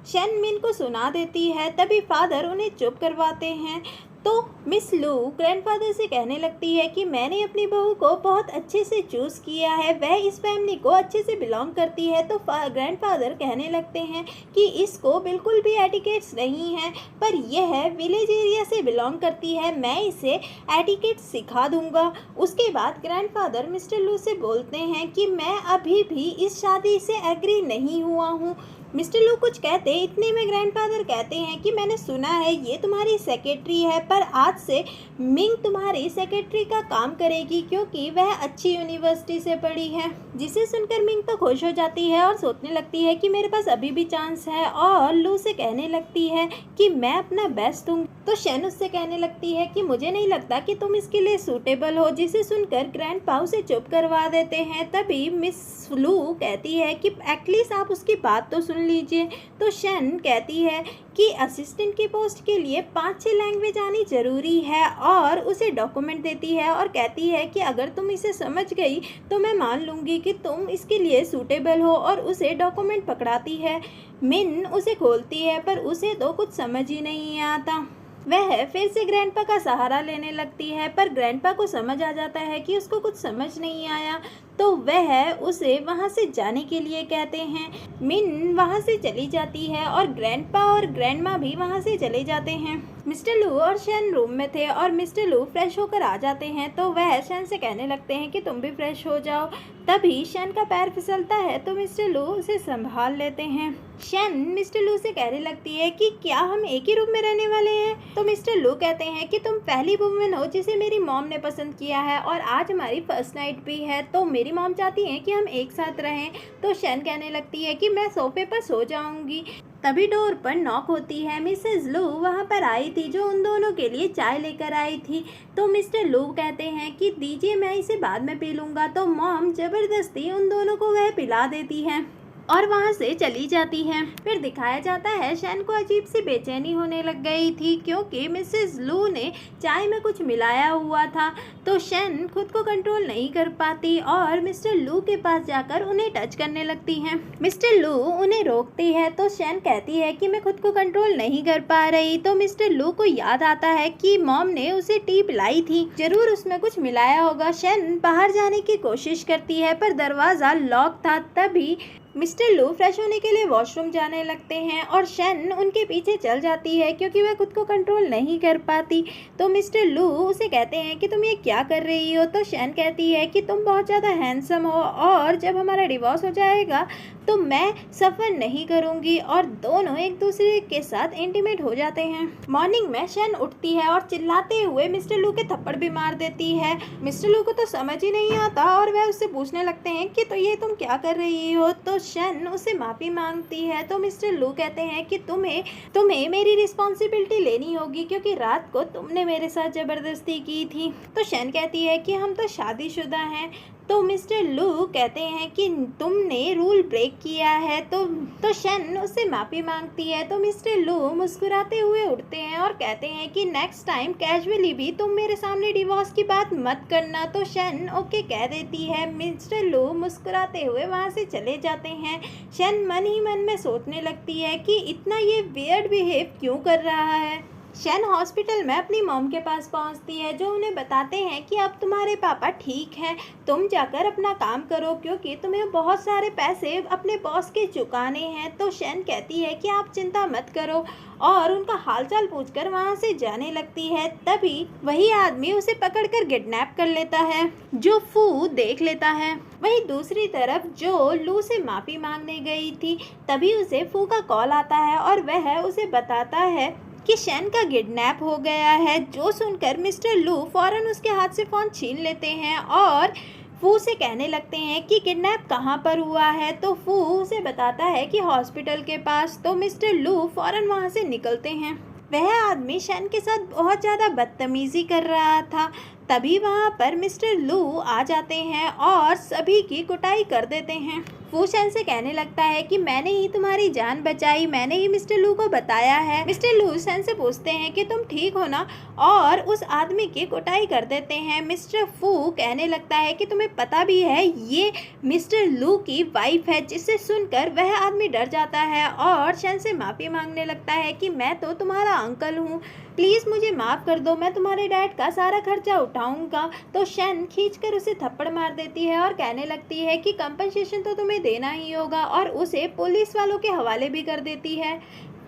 S1: शन मिन को सुना देती है। तभी फादर उन्हें चुप करवाते हैं। तो मिस लू ग्रैंडफादर से कहने लगती है कि मैंने अपनी बहू को बहुत अच्छे से चूज़ किया है, वह इस फैमिली को अच्छे से बिलोंग करती है। तो ग्रैंडफादर कहने लगते हैं कि इसको बिल्कुल भी एटिकेट्स नहीं है, पर यह विलेज एरिया से बिलोंग करती है, मैं इसे एटिकेट्स सिखा दूंगा। उसके बाद ग्रैंडफादर मिस्टर लू से बोलते हैं कि मैं अभी भी इस शादी से एग्री नहीं हुआ हूँ, मिस्टर लू कुछ कहते इतने में ग्रैंडफादर कहते हैं कि मैंने सुना है ये तुम्हारी सेक्रेटरी है, पर आज से मिंग तुम्हारी सेक्रेटरी का काम करेगी क्योंकि वह अच्छी यूनिवर्सिटी से पढ़ी है। जिसे सुनकर मिंग तो खुश हो जाती है और सोचने लगती है कि मेरे पास अभी भी चांस है, और लू से कहने लगती है कि मैं अपना बेस्ट दूंगी। तो शन उससे कहने लगती है कि मुझे नहीं लगता कि तुम इसके लिए सूटेबल हो। जिसे सुनकर ग्रैंडपा उसे चुप करवा देते हैं। तभी मिस लू कहती है कि एटलीस्ट आप उसकी बात तो सुन लीजिए। तो शन कहती है कि असिस्टेंट की पोस्ट के लिए 5-6 लैंग्वेज आनी ज़रूरी है, और उसे डॉक्यूमेंट देती है और कहती है कि अगर तुम इसे समझ गई तो मैं मान लूँगी कि तुम इसके लिए सूटेबल हो, और उसे डॉक्यूमेंट पकड़ाती है। मिन उसे खोलती है पर उसे तो कुछ समझ ही नहीं आता। वह फिर से ग्रैंडपा का सहारा लेने लगती है, पर ग्रैंडपा को समझ आ जाता है कि उसको कुछ समझ नहीं आया, तो वह उसे वहाँ से जाने के लिए कहते हैं। मिन वहाँ से चली जाती है और ग्रैंडपा और ग्रैंडमा भी वहाँ से चले जाते हैं। मिस्टर लू और शन रूम में थे और मिस्टर लू फ्रेश होकर आ जाते हैं, तो वह शन से कहने लगते हैं कि तुम भी फ्रेश हो जाओ। तभी शन का पैर फिसलता है तो मिस्टर लू उसे संभाल लेते हैं। शन मिस्टर लू से कहने लगती है कि क्या हम एक ही रूम में रहने वाले हैं? तो मिस्टर लू कहते हैं कि तुम पहली वुमेन हो जिसे मेरी मॉम ने पसंद किया है, और आज हमारी फर्स्ट नाइट भी है, तो मेरी मॉम चाहती हैं कि हम एक साथ रहें। तो शन कहने लगती है कि मैं सोफे पर सो जाऊंगी। तभी डोर पर नॉक होती है। मिसेस लू वहाँ पर आई थी जो उन दोनों के लिए चाय लेकर आई थी। तो मिस्टर लू कहते हैं कि दीजिए, मैं इसे बाद में पी लूँगा। तो मॉम ज़बरदस्ती उन दोनों को वह पिला देती है और वहाँ से चली जाती है। फिर दिखाया जाता है शन को अजीब सी बेचैनी होने लग गई थी क्योंकि मिसेस लू ने चाय में कुछ मिलाया हुआ था। तो शन खुद को कंट्रोल नहीं कर पाती और मिस्टर लू के पास जाकर उन्हें टच करने लगती हैं। मिस्टर लू उन्हें रोकती है तो शन कहती है कि मैं खुद को कंट्रोल नहीं कर पा रही। तो मिस्टर लू को याद आता है कि मॉम ने उसे टी पिलाई थी, जरूर उसमें कुछ मिलाया होगा। शन बाहर जाने की कोशिश करती है पर दरवाज़ा लॉक था। तभी मिस्टर लू फ्रेश होने के लिए वॉशरूम जाने लगते हैं और शन उनके पीछे चल जाती है क्योंकि वह खुद को कंट्रोल नहीं कर पाती। तो मिस्टर लू उसे कहते हैं कि तुम ये क्या कर रही हो? तो शन कहती है कि तुम बहुत ज़्यादा हैंडसम हो और जब हमारा डिवोर्स हो जाएगा तो मैं सफ़र नहीं करूँगी। और दोनों एक दूसरे के साथ इंटीमेट हो जाते हैं। मॉर्निंग में शन उठती है और चिल्लाते हुए मिस्टर लू के थप्पड़ भी मार देती है। मिस्टर लू को तो समझ ही नहीं आता और वह उससे पूछने लगते हैं कि तो ये तुम क्या कर रही हो? तो शन उसे माफ़ी मांगती है। तो मिस्टर लू कहते हैं कि तुम्हें मेरी रिस्पॉन्सिबिलिटी लेनी होगी क्योंकि रात को तुमने मेरे साथ ज़बरदस्ती की थी। तो शन कहती है कि हम तो शादीशुदा हैं। तो मिस्टर लू कहते हैं कि तुमने रूल ब्रेक किया है। तो शन उससे माफ़ी मांगती है। तो मिस्टर लू मुस्कुराते हुए उठते हैं और कहते हैं कि नेक्स्ट टाइम कैजुअली भी तुम मेरे सामने डिवोर्स की बात मत करना। तो शन ओके कह देती है। मिस्टर लू मुस्कुराते हुए वहाँ से चले जाते हैं। शन मन ही मन में सोचने लगती है कि इतना ये वियर्ड बिहेव क्यों कर रहा है। शन हॉस्पिटल में अपनी मॉम के पास पहुंचती है जो उन्हें बताते हैं कि अब तुम्हारे पापा ठीक हैं, तुम जाकर अपना काम करो क्योंकि तुम्हें बहुत सारे पैसे अपने बॉस के चुकाने हैं। तो शन कहती है कि आप चिंता मत करो और उनका हालचाल पूछकर वहां से जाने लगती है। तभी वही आदमी उसे पकड़कर किडनैप कर लेता है जो फू देख लेता है। वहीं दूसरी तरफ जो लू से माफ़ी मांगने गई थी तभी उसे फू का कॉल आता है और वह उसे बताता है कि शन का किडनैप हो गया है। जो सुनकर मिस्टर लू फौरन उसके हाथ से फ़ोन छीन लेते हैं और फू से कहने लगते हैं कि किडनैप कहाँ पर हुआ है। तो फू उसे बताता है कि हॉस्पिटल के पास। तो मिस्टर लू फौरन वहाँ से निकलते हैं। वह आदमी शन के साथ बहुत ज़्यादा बदतमीज़ी कर रहा था। तभी वहाँ पर मिस्टर लू आ जाते हैं और सभी की कुटाई कर देते हैं। वो शन से कहने लगता है कि मैंने ही तुम्हारी जान बचाई, मैंने ही मिस्टर लू को बताया है। मिस्टर लू शन से पूछते हैं कि तुम ठीक हो ना, और उस आदमी की कुटाई कर देते हैं। मिस्टर फू कहने लगता है कि तुम्हें पता भी है ये मिस्टर लू की वाइफ है, जिसे सुनकर वह आदमी डर जाता है और शन से माफ़ी मांगने लगता है कि मैं तो तुम्हारा अंकल हूँ, प्लीज़ मुझे माफ़ कर दो, मैं तुम्हारे डैड का सारा खर्चा उठाऊंगा। तो शन खींचकर उसे थप्पड़ मार देती है और कहने लगती है कि कंपनसेशन तो तुम्हें देना ही होगा और उसे पुलिस वालों के हवाले भी कर देती है।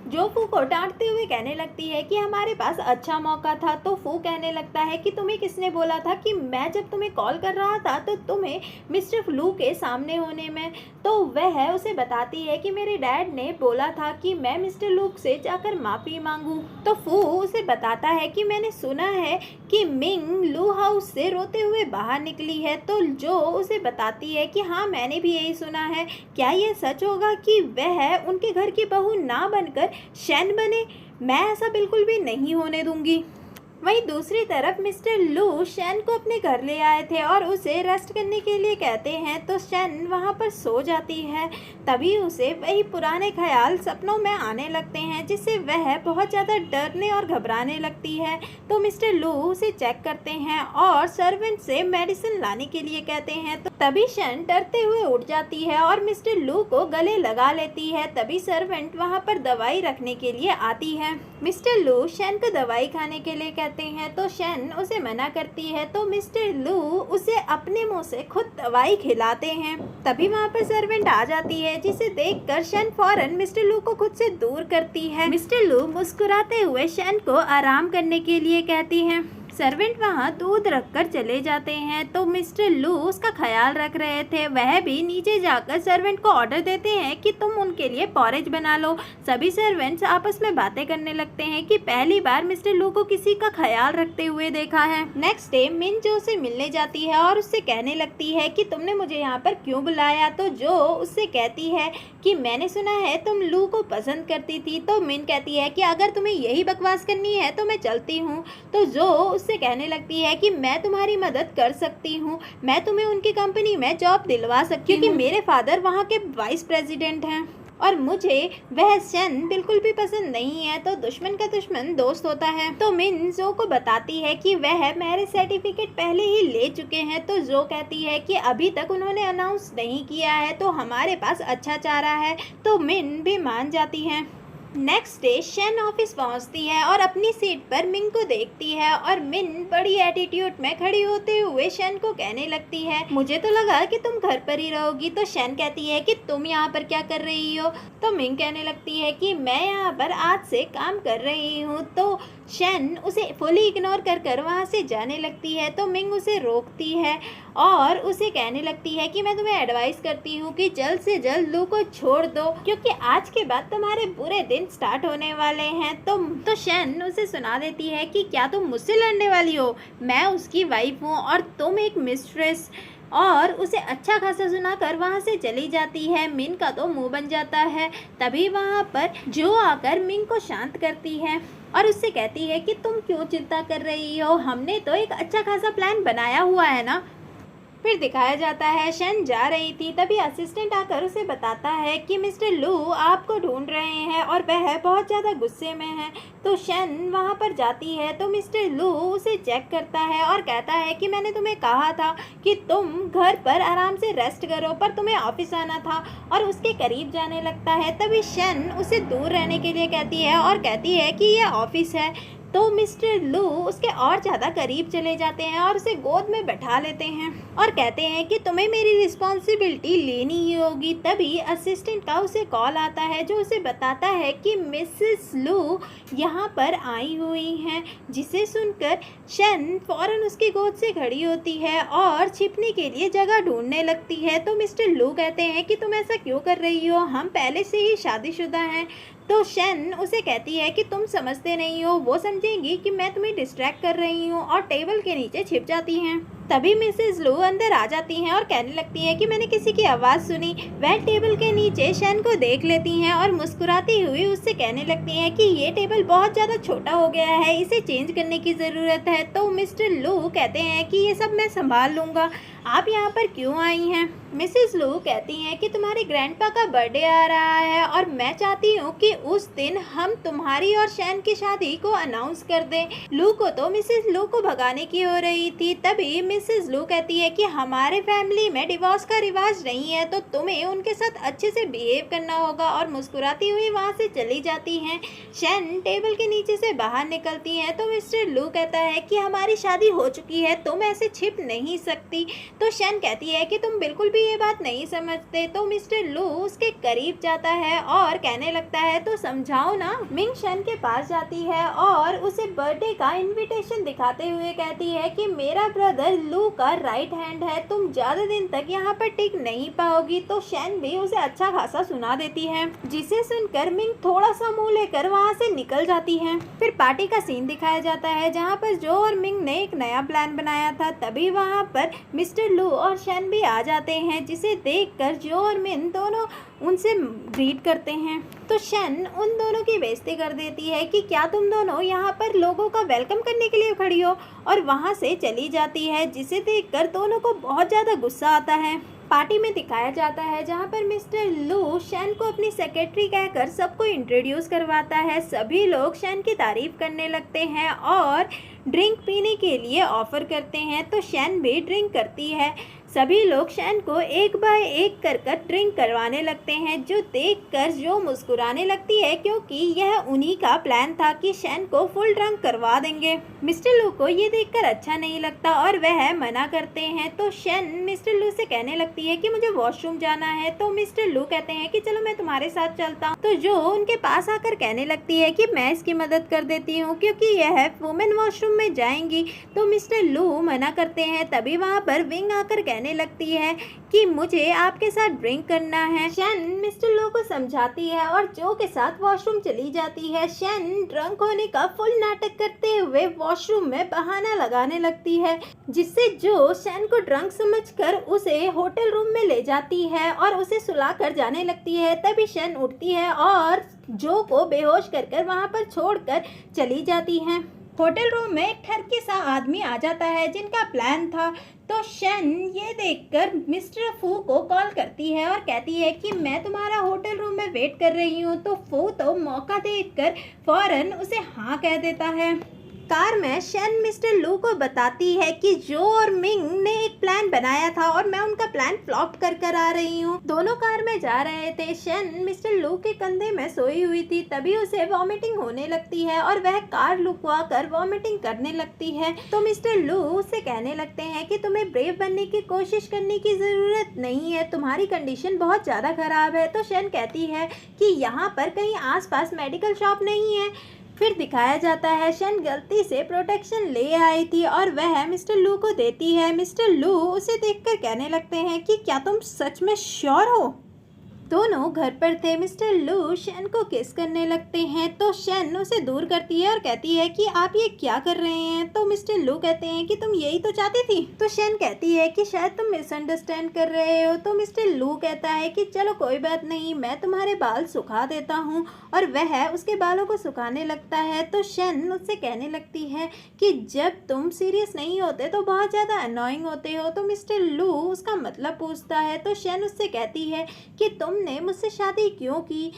S1: जो फू को डांटते हुए कहने लगती है कि हमारे पास अच्छा मौका था। तो फू कहने लगता है कि तुम्हें किसने बोला था कि मैं जब तुम्हें कॉल कर रहा था तो तुम्हें मिस्टर लू के सामने होने में। तो वह उसे बताती है कि मेरे डैड ने बोला था कि मैं मिस्टर लू से जाकर माफ़ी मांगूं। तो फू उसे बताता है कि मैंने सुना है कि मिंग लू हाउस से रोते हुए बाहर निकली है। तो जो उसे बताती है कि हाँ, मैंने भी यही सुना है। क्या यह सच होगा कि वह उनके घर की बहू ना बनकर शैन बने? मैं ऐसा बिल्कुल भी नहीं होने दूंगी। वहीं दूसरी तरफ मिस्टर लू शैन को अपने घर ले आए थे और उसे रेस्ट करने के लिए कहते हैं। तो शैन वहां पर सो जाती है। तभी उसे वही पुराने ख्याल सपनों में आने लगते हैं, जिससे वह बहुत ज़्यादा डरने और घबराने लगती है। तो मिस्टर लू उसे चेक करते हैं और सर्वेंट से मेडिसिन लाने के लिए कहते हैं। तो तभी शैन डरते हुए उठ जाती है और मिस्टर लू को गले लगा लेती है। तभी सर्वेंट वहां पर दवाई रखने के लिए आती है। मिस्टर लू शैन को दवाई खाने के लिए कहते हैं। तो शैन उसे मना करती है। तो मिस्टर लू उसे अपने मुंह से खुद दवाई खिलाते हैं। तभी वहां पर सर्वेंट आ जाती है, जिसे देखकर शैन फौरन मिस्टर लू को खुद से दूर करती है। मिस्टर लू मुस्कुराते हुए शैन को आराम करने के लिए कहती हैं। सर्वेंट वहाँ दूध रखकर चले जाते हैं। तो मिस्टर लू उसका ख्याल रख रहे थे। वह भी नीचे जाकर सर्वेंट को ऑर्डर देते हैं कि तुम उनके लिए पॉरेज बना लो। सभी सर्वेंट्स आपस में बातें करने लगते हैं कि पहली बार मिस्टर लू को किसी का ख्याल रखते हुए देखा है। नेक्स्ट डे मिन जो से मिलने जाती है और उससे कहने लगती है कि तुमने मुझे यहाँ पर क्यों बुलाया। तो जो उससे कहती है कि मैंने सुना है तुम लू को पसंद करती थी। तो मिन कहती है कि अगर तुम्हें यही बकवास करनी है तो मैं चलती हूँ। तो जो उससे कहने लगती है कि मैं तुम्हारी मदद कर सकती हूँ, मैं तुम्हें उनकी कंपनी में जॉब दिलवा सकती हूँ, क्योंकि मेरे फादर वहाँ के वाइस प्रेसिडेंट हैं और मुझे वह शैन बिल्कुल भी पसंद नहीं है। तो दुश्मन का दुश्मन दोस्त होता है। तो मिन जो को बताती है कि वह मैरिज सर्टिफिकेट पहले ही ले चुके हैं। तो जो कहती है कि अभी तक उन्होंने अनाउंस नहीं किया है, तो हमारे पास अच्छा चारा है। तो मिन भी मान जाती है। नेक्स्ट डे शैन ऑफिस पहुंचती है और अपनी सीट पर मिन को देखती है और मिन बड़ी एटीट्यूड में खड़ी होते हुए शैन को कहने लगती है, मुझे तो लगा कि तुम घर पर ही रहोगी। तो शैन कहती है कि तुम यहाँ पर क्या कर रही हो। तो मिन कहने लगती है कि मैं यहाँ पर आज से काम कर रही हूँ। तो शैन उसे फुली इग्नोर कर वहाँ से जाने लगती है। तो मिंग उसे रोकती है और उसे कहने लगती है कि मैं तुम्हें एडवाइस करती हूँ कि जल्द से जल्द लू को छोड़ दो, क्योंकि आज के बाद तुम्हारे बुरे दिन स्टार्ट होने वाले हैं। तो शैन उसे सुना देती है कि क्या तुम मुझसे लड़ने वाली हो? मैं उसकी वाइफ हूँ और तुम एक मिस्ट्रेस। और उसे अच्छा खासा सुनाकर वहाँ से चली जाती है। मिन का तो मुंह बन जाता है। तभी वहाँ पर जो आकर मिंग को शांत करती है और उससे कहती है कि तुम क्यों चिंता कर रही हो, हमने तो एक अच्छा खासा प्लान बनाया हुआ है ना। फिर दिखाया जाता है शैन जा रही थी। तभी असिस्टेंट आकर उसे बताता है कि मिस्टर लू आपको ढूंढ रहे हैं और वह बहुत ज़्यादा गुस्से में है। तो शैन वहां पर जाती है। तो मिस्टर लू उसे चेक करता है और कहता है कि मैंने तुम्हें कहा था कि तुम घर पर आराम से रेस्ट करो, पर तुम्हें ऑफिस आना था, और उसके करीब जाने लगता है। तभी शैन उसे दूर रहने के लिए कहती है और कहती है कि यह ऑफिस है। तो मिस्टर लू उसके और ज़्यादा करीब चले जाते हैं और उसे गोद में बैठा लेते हैं और कहते हैं कि तुम्हें मेरी रिस्पॉन्सिबिलिटी लेनी ही होगी। तभी असिस्टेंट का उसे कॉल आता है, जो उसे बताता है कि मिसेस लू यहाँ पर आई हुई हैं, जिसे सुनकर शैन फौरन उसकी गोद से खड़ी होती है और छिपने के लिए जगह ढूंढने लगती है। तो मिस्टर लू कहते हैं कि तुम ऐसा क्यों कर रही हो, हम पहले से ही शादीशुदा हैं। तो शैन उसे कहती है कि तुम समझते नहीं हो, वो समझेंगी कि मैं तुम्हें डिस्ट्रैक्ट कर रही हूँ, और टेबल के नीचे छिप जाती हैं। तभी मिसेस लू अंदर आ जाती हैं और कहने लगती है कि मैंने किसी की आवाज़ सुनी। वह टेबल के नीचे शैन को देख लेती हैं और मुस्कुराती हुई उससे कहने लगती हैं कि ये टेबल बहुत ज़्यादा छोटा हो गया है, इसे चेंज करने की ज़रूरत है। तो मिस्टर लू कहते हैं कि ये सब मैं संभाल लूँगा, आप यहाँ पर क्यों आई हैं? मिसेस लू कहती हैं कि तुम्हारे ग्रैंडपा का बर्थडे आ रहा है और मैं चाहती हूँ कि उस दिन हम तुम्हारी और शैन की शादी को अनाउंस कर दें। लू को तो मिसेस लू को भगाने की हो रही थी। तभी मिसेस लू कहती है कि हमारे फैमिली में डिवोर्स का रिवाज नहीं है, तो तुम्हें उनके साथ अच्छे से बिहेव करना होगा, और मुस्कुराती हुई वहाँ से चली जाती हैं। शन टेबल के नीचे से बाहर निकलती हैं तो मिस्टर लू कहता है कि हमारी शादी हो चुकी है, तुम ऐसे छिप नहीं सकती। तो शन कहती है कि तुम बिल्कुल भी ये बात नहीं समझते। तो मिस्टर लू उसके करीब जाता है और कहने लगता है तो समझाओ ना। मिंग शन के पास जाती है और उसे बर्थडे का इनविटेशन दिखाते हुए कहती है कि मेरा ब्रदर लू का राइट हैंड है, तुम ज़्यादा दिन तक यहाँ पर टिक नहीं पाओगी। तो शन भी उसे अच्छा खासा सुना देती है, जिसे सुनकर मिंग थोड़ा सा मुंह लेकर वहाँ से निकल जाती है। फिर पार्टी का सीन दिखाया जाता है जहाँ पर जो और मिंग ने एक नया प्लान बनाया था। तभी वहाँ पर मिस्टर लू और शन भी आ जाते हैं, जिसे देखकर जो और मिंग दोनों उनसे ग्रीट करते हैं। तो शन उन दोनों की बेइज्जती कर देती है कि क्या तुम दोनों यहाँ पर लोगों का वेलकम करने के लिए खड़ी हो, और वहाँ से चली जाती है, जिसे देखकर दोनों को बहुत ज़्यादा गुस्सा आता है। पार्टी में दिखाया जाता है जहाँ पर मिस्टर लू शन को अपनी सेक्रेटरी कहकर सबको इंट्रोड्यूस करवाता है। सभी लोग शन की तारीफ करने लगते हैं और ड्रिंक पीने के लिए ऑफर करते हैं। तो शन भी ड्रिंक करती है। सभी लोग शन को एक बाय एक कर ड्रिंक करवाने लगते हैं, जो देखकर जो मुस्कुराने लगती है, क्योंकि यह उन्हीं का प्लान था कि शन को फुल ड्रंक करवा देंगे। मिस्टर लू को ये देखकर अच्छा नहीं लगता और वह मना करते हैं। तो शन मिस्टर लू से कहने लगती है कि मुझे वॉशरूम जाना है। तो मिस्टर लू कहते हैं कि चलो मैं तुम्हारे साथ चलता हूँ। तो जो उनके पास आकर कहने लगती है कि मैं इसकी मदद कर देती हूँ, क्योंकि यह वुमेन वॉशरूम में जाएंगी। तो मिस्टर लू मना करते हैं। तभी वहाँ पर विंग आकर कहने लगती है कि मुझे आपके साथ ड्रिंक करना है। शन मिस्टर लो को समझाती है और जो के साथ वॉशरूम चली जाती है। शन ड्रंक होने का फुल नाटक करते हुए वॉशरूम में बहाना लगाने लगती है, जिससे जो शन को ड्रंक समझकर उसे होटल रूम में ले जाती है और उसे सुला कर जाने लगती है। तभी शन उठती है और जो को बेहोश कर वहाँ पर छोड़कर चली जाती है। होटल रूम में एक ठरकी सा आदमी आ जाता है जिनका प्लान था। तो शन ये देखकर मिस्टर फू को कॉल करती है और कहती है कि मैं तुम्हारा होटल रूम में वेट कर रही हूँ। तो फू तो मौका देखकर फौरन उसे हाँ कह देता है। कार में शन मिस्टर लू को बताती है कि जो और मिंग ने एक प्लान बनाया था और मैं उनका प्लान फ्लॉप कर आ रही हूँ। दोनों कार में जा रहे थे। शन मिस्टर लू के कंधे में सोई हुई थी। तभी उसे वॉमिटिंग होने लगती है और वह कार लुकवा कर वॉमिटिंग करने लगती है। तो मिस्टर लू उससे कहने लगते हैं कि तुम्हें ब्रेव बनने की कोशिश करने की जरूरत नहीं है, तुम्हारी कंडीशन बहुत ज्यादा खराब है। तो शन कहती है कि यहाँ पर कहीं आसपास मेडिकल शॉप नहीं है। फिर दिखाया जाता है शन गलती से प्रोटेक्शन ले आई थी और वह मिस्टर लू को देती है। मिस्टर लू उसे देखकर कहने लगते हैं कि क्या तुम सच में श्योर हो। दोनों घर पर थे। मिस्टर लू शन को किस करने लगते हैं। तो शन उसे दूर करती है और कहती है कि आप ये क्या कर रहे हैं। तो मिस्टर लू कहते हैं कि तुम यही तो चाहती थी। तो शन कहती है कि शायद तुम मिसअंडरस्टैंड कर रहे हो। तो मिस्टर लू कहता है कि चलो कोई बात नहीं, मैं तुम्हारे बाल सुखा देता हूँ, और वह उसके बालों को सुखाने लगता है। तो शन उससे कहने लगती है कि जब तुम सीरियस नहीं होते तो बहुत ज़्यादा अनोइंग होते हो। तो मिस्टर लू उसका मतलब पूछता है। तो शन उससे कहती है कि तुमने मुझसे शादी क्यों की।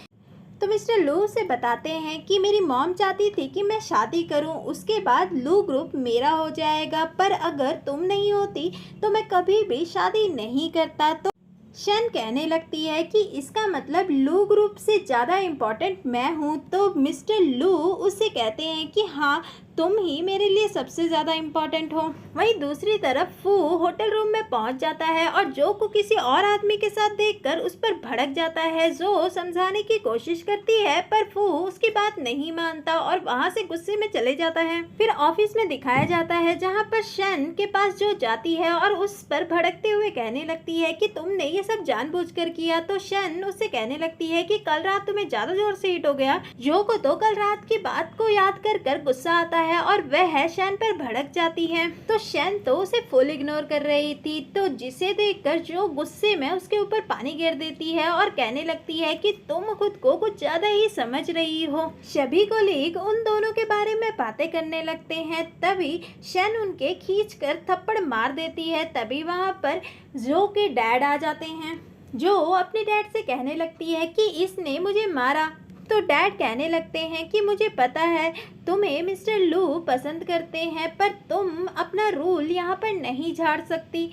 S1: तो मिस्टर लू से बताते हैं कि मेरी मॉम चाहती थी कि मैं शादी करूं, उसके बाद लू ग्रुप मेरा हो जाएगा, पर अगर तुम नहीं होती तो मैं कभी भी शादी नहीं करता। तो शन कहने लगती है कि इसका मतलब लू ग्रुप से ज़्यादा इम्पोर्टेंट मैं हूँ। तो मिस्टर लू उससे कहते हैं कि हाँ, तुम ही मेरे लिए सबसे ज़्यादा इम्पोर्टेंट हो। वहीं दूसरी तरफ फू होटल रूम में पहुंच जाता है और जो को किसी और आदमी के साथ देखकर उस पर भड़क जाता है। जो समझाने की कोशिश करती है पर फू उसकी बात नहीं मानता और वहां से गुस्से में चले जाता है। फिर ऑफिस में दिखाया जाता है जहां पर शन के पास जो जाती है और उस पर भड़कते हुए कहने लगती है कि तुमने ये सब जानबूझकर किया। तो शन उससे कहने लगती है कि कल रात तुम्हें ज्यादा जोर से हिट हो गया। जो को तो कल रात की बात को याद कर गुस्सा आता है और वह शन पर भड़क जाती है। तो शन तो उसे फुल इग्नोर कर रही थी। तो जिसे देखकर जो गुस्से में उसके ऊपर पानी गिर देती है और कहने लगती है कि तुम खुद को कुछ ज्यादा ही समझ रही हो। सभी कोलीग उन दोनों के बारे में बातें करने लगते हैं। तभी शन उनके खींचकर थप्पड़ मार देती है। तभी वहां पर जो के डैड आ जाते हैं। जो अपने डैड से कहने लगती है कि इसने मुझे मारा। तो डैड कहने लगते हैं कि मुझे पता है तुम्हें मिस्टर लू पसंद करते हैं, पर तुम अपना रूल यहाँ पर नहीं झाड़ सकती।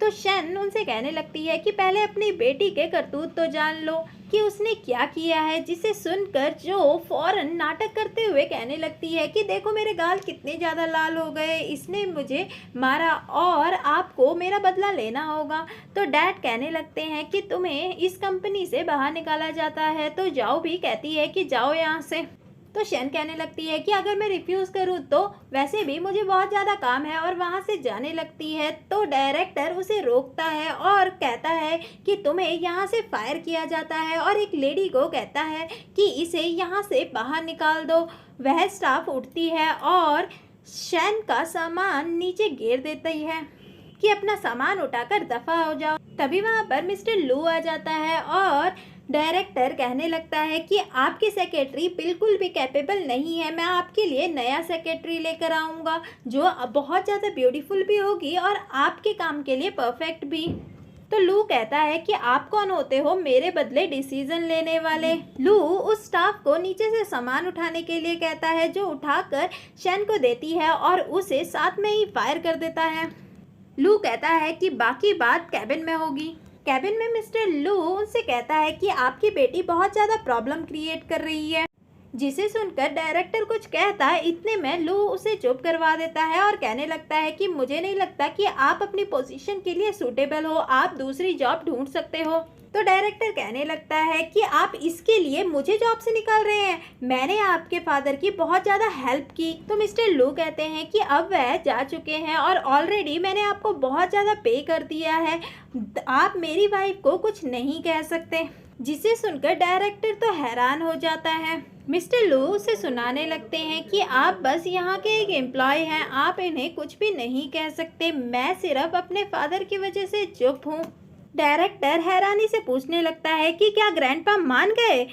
S1: तो शन उनसे कहने लगती है कि पहले अपनी बेटी के करतूत तो जान लो कि उसने क्या किया है, जिसे सुनकर जो फौरन नाटक करते हुए कहने लगती है कि देखो मेरे गाल कितने ज़्यादा लाल हो गए, इसने मुझे मारा और आपको मेरा बदला लेना होगा। तो डैड कहने लगते हैं कि तुम्हें इस कंपनी से बाहर निकाला जाता है, तो जाओ भी कहती है कि जाओ यहाँ से। तो शन कहने लगती है कि अगर मैं रिफ्यूज़ करूं तो वैसे भी मुझे बहुत ज़्यादा काम है, और वहां से जाने लगती है। तो डायरेक्टर उसे रोकता है और कहता है कि तुम्हें यहां से फायर किया जाता है, और एक लेडी को कहता है कि इसे यहां से बाहर निकाल दो। वह स्टाफ उठती है और शन का सामान नीचे गिर देती है कि अपना सामान उठाकर दफा हो जाओ। तभी वहां पर मिस्टर लू आ जाता है और डायरेक्टर कहने लगता है कि आपकी सेक्रेटरी बिल्कुल भी कैपेबल नहीं है, मैं आपके लिए नया सेक्रेटरी लेकर आऊँगा जो बहुत ज़्यादा ब्यूटीफुल भी होगी और आपके काम के लिए परफेक्ट भी। तो लू कहता है कि आप कौन होते हो मेरे बदले डिसीजन लेने वाले। लू उस स्टाफ को नीचे से सामान उठाने के लिए कहता है, जो उठाकर शन को देती है और उसे साथ में ही फायर कर देता है। लू कहता है कि बाकी बात कैबिन में होगी। कैबिन में मिस्टर लू उनसे कहता है कि आपकी बेटी बहुत ज़्यादा प्रॉब्लम क्रिएट कर रही है, जिसे सुनकर डायरेक्टर कुछ कहता है। इतने में लू उसे चुप करवा देता है और कहने लगता है कि मुझे नहीं लगता कि आप अपनी पोजीशन के लिए सूटेबल हो, आप दूसरी जॉब ढूंढ सकते हो। तो डायरेक्टर कहने लगता है कि आप इसके लिए मुझे जॉब से निकाल रहे हैं, मैंने आपके फादर की बहुत ज़्यादा हेल्प की। तो मिस्टर लू कहते हैं कि अब वह जा चुके हैं और ऑलरेडी मैंने आपको बहुत ज़्यादा पे कर दिया है, आप मेरी वाइफ को कुछ नहीं कह सकते। जिसे सुनकर डायरेक्टर तो हैरान हो जाता है। मिस्टर लू उसे सुनाने लगते हैं कि आप बस यहाँ के एक एम्प्लॉय हैं, आप इन्हें कुछ भी नहीं कह सकते, मैं सिर्फ अपने फादर की वजह से चुप हूँ। डायरेक्टर हैरानी से पूछने लगता है कि क्या ग्रैंडपा मान गए,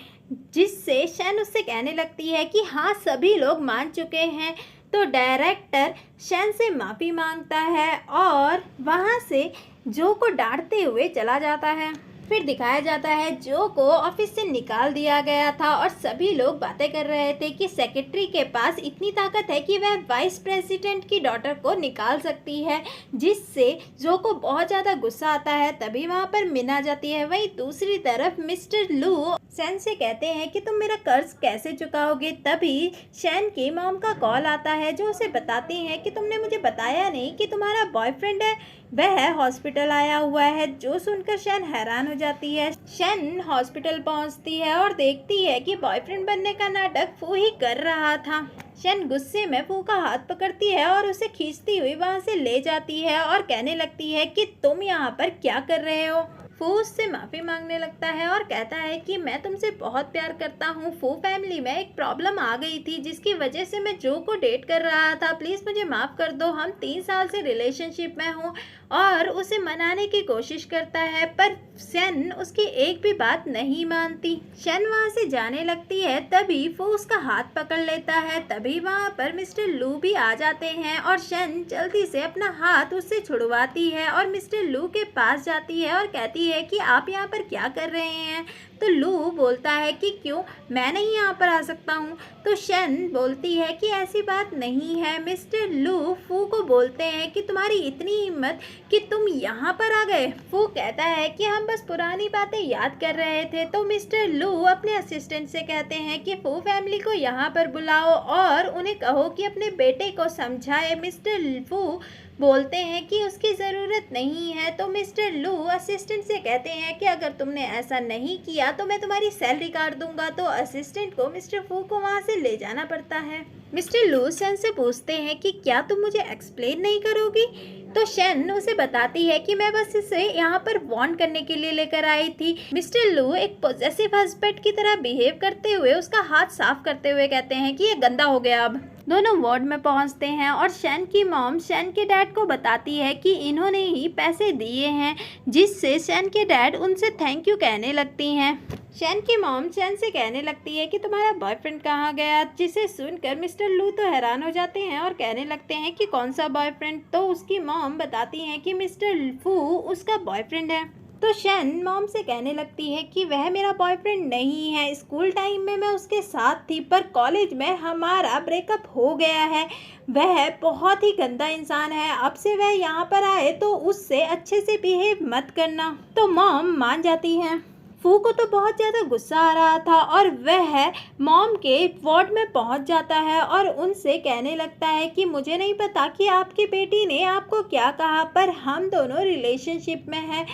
S1: जिससे शन उससे कहने लगती है कि हाँ सभी लोग मान चुके हैं। तो डायरेक्टर शन से माफ़ी मांगता है और वहाँ से जो को डांटते हुए चला जाता है। फिर दिखाया जाता है जो को ऑफिस से निकाल दिया गया था और सभी लोग बातें कर रहे थे कि सेक्रेटरी के पास इतनी ताकत है कि वह वाइस प्रेसिडेंट की डॉटर को निकाल सकती है, जिससे जो को बहुत ज़्यादा गुस्सा आता है। तभी वहाँ पर मिन आ जाती है। वहीं दूसरी तरफ मिस्टर लू शैन से कहते हैं कि तुम मेरा कर्ज कैसे चुकाओगे। तभी शैन की मॉम का कॉल आता है, जो उसे बताती हैं कि तुमने मुझे बताया नहीं कि तुम्हारा बॉयफ्रेंड है, वह हॉस्पिटल आया हुआ है। जो सुनकर शैन हैरान हो जाती है। शैन हॉस्पिटल पहुंचती है और देखती है कि बॉयफ्रेंड बनने का नाटक फू ही कर रहा था। शैन गुस्से में फू का हाथ पकड़ती है और उसे खींचती हुई वहां से ले जाती है और कहने लगती है कि तुम यहाँ पर क्या कर रहे हो। फू उससे माफ़ी मांगने लगता है और कहता है कि मैं तुमसे बहुत प्यार करता हूँ। फू फैमिली में एक प्रॉब्लम आ गई थी, जिसकी वजह से मैं जो को डेट कर रहा था, प्लीज़ मुझे माफ़ कर दो। हम 3 साल से रिलेशनशिप में हूँ। और उसे मनाने की कोशिश करता है, पर शन उसकी एक भी बात नहीं मानती। शन वहाँ से जाने लगती है, तभी फू उसका हाथ पकड़ लेता है। तभी वहाँ पर मिस्टर लू भी आ जाते हैं और शन जल्दी से अपना हाथ उससे छुड़वाती है और मिस्टर लू के पास जाती है और कहती है कि आप यहाँ पर क्या कर रहे हैं। तो लू बोलता है कि क्यों, मैं नहीं यहाँ पर आ सकता हूँ। तो शन बोलती है कि ऐसी बात नहीं है। मिस्टर लू फू को बोलते हैं कि तुम्हारी इतनी हिम्मत कि तुम यहाँ पर आ गए। फू कहता है कि हम बस पुरानी बातें याद कर रहे थे। तो मिस्टर लू अपने असिस्टेंट से कहते हैं कि फू फैमिली को यहाँ पर बुलाओ और उन्हें कहो कि अपने बेटे को समझाए। मिस्टर फू बोलते हैं कि उसकी ज़रूरत नहीं है। तो मिस्टर लू असिस्टेंट से कहते हैं कि अगर तुमने ऐसा नहीं किया तो मैं तुम्हारी सैलरी काट दूंगा। तो असिस्टेंट को मिस्टर फू को वहाँ से ले जाना पड़ता है। मिस्टर लू शन से पूछते हैं कि क्या तुम मुझे एक्सप्लेन नहीं करोगी। तो शन उसे बताती है कि मैं बस इसे यहाँ पर वार्न करने के लिए लेकर आई थी। मिस्टर लू एक पॉजेसिव हस्बैंड की तरह बिहेव करते हुए उसका हाथ साफ करते हुए कहते हैं कि ये गंदा हो गया। अब दोनों वार्ड में पहुंचते हैं और शन की मॉम शन के डैड को बताती है कि इन्होंने ही पैसे दिए हैं, जिससे शन के डैड उनसे थैंक यू कहने लगती हैं। शन की मॉम शन से कहने लगती है कि तुम्हारा बॉयफ्रेंड कहाँ गया, जिसे सुनकर मिस्टर लू तो हैरान हो जाते हैं और कहने लगते हैं कि कौन सा बॉयफ्रेंड। तो उसकी मॉम बताती हैं कि मिस्टर फू उसका बॉयफ्रेंड है। तो शन मॉम से कहने लगती है कि वह मेरा बॉयफ्रेंड नहीं है, स्कूल टाइम में मैं उसके साथ थी पर कॉलेज में हमारा ब्रेकअप हो गया है। वह बहुत ही गंदा इंसान है, अब से वह यहाँ पर आए तो उससे अच्छे से बिहेव मत करना। तो मॉम मान जाती हैं। फू को तो बहुत ज़्यादा गुस्सा आ रहा था और वह मॉम के वार्ड में पहुंच जाता है और उनसे कहने लगता है कि मुझे नहीं पता कि आपकी बेटी ने आपको क्या कहा, पर हम दोनों रिलेशनशिप में हैं।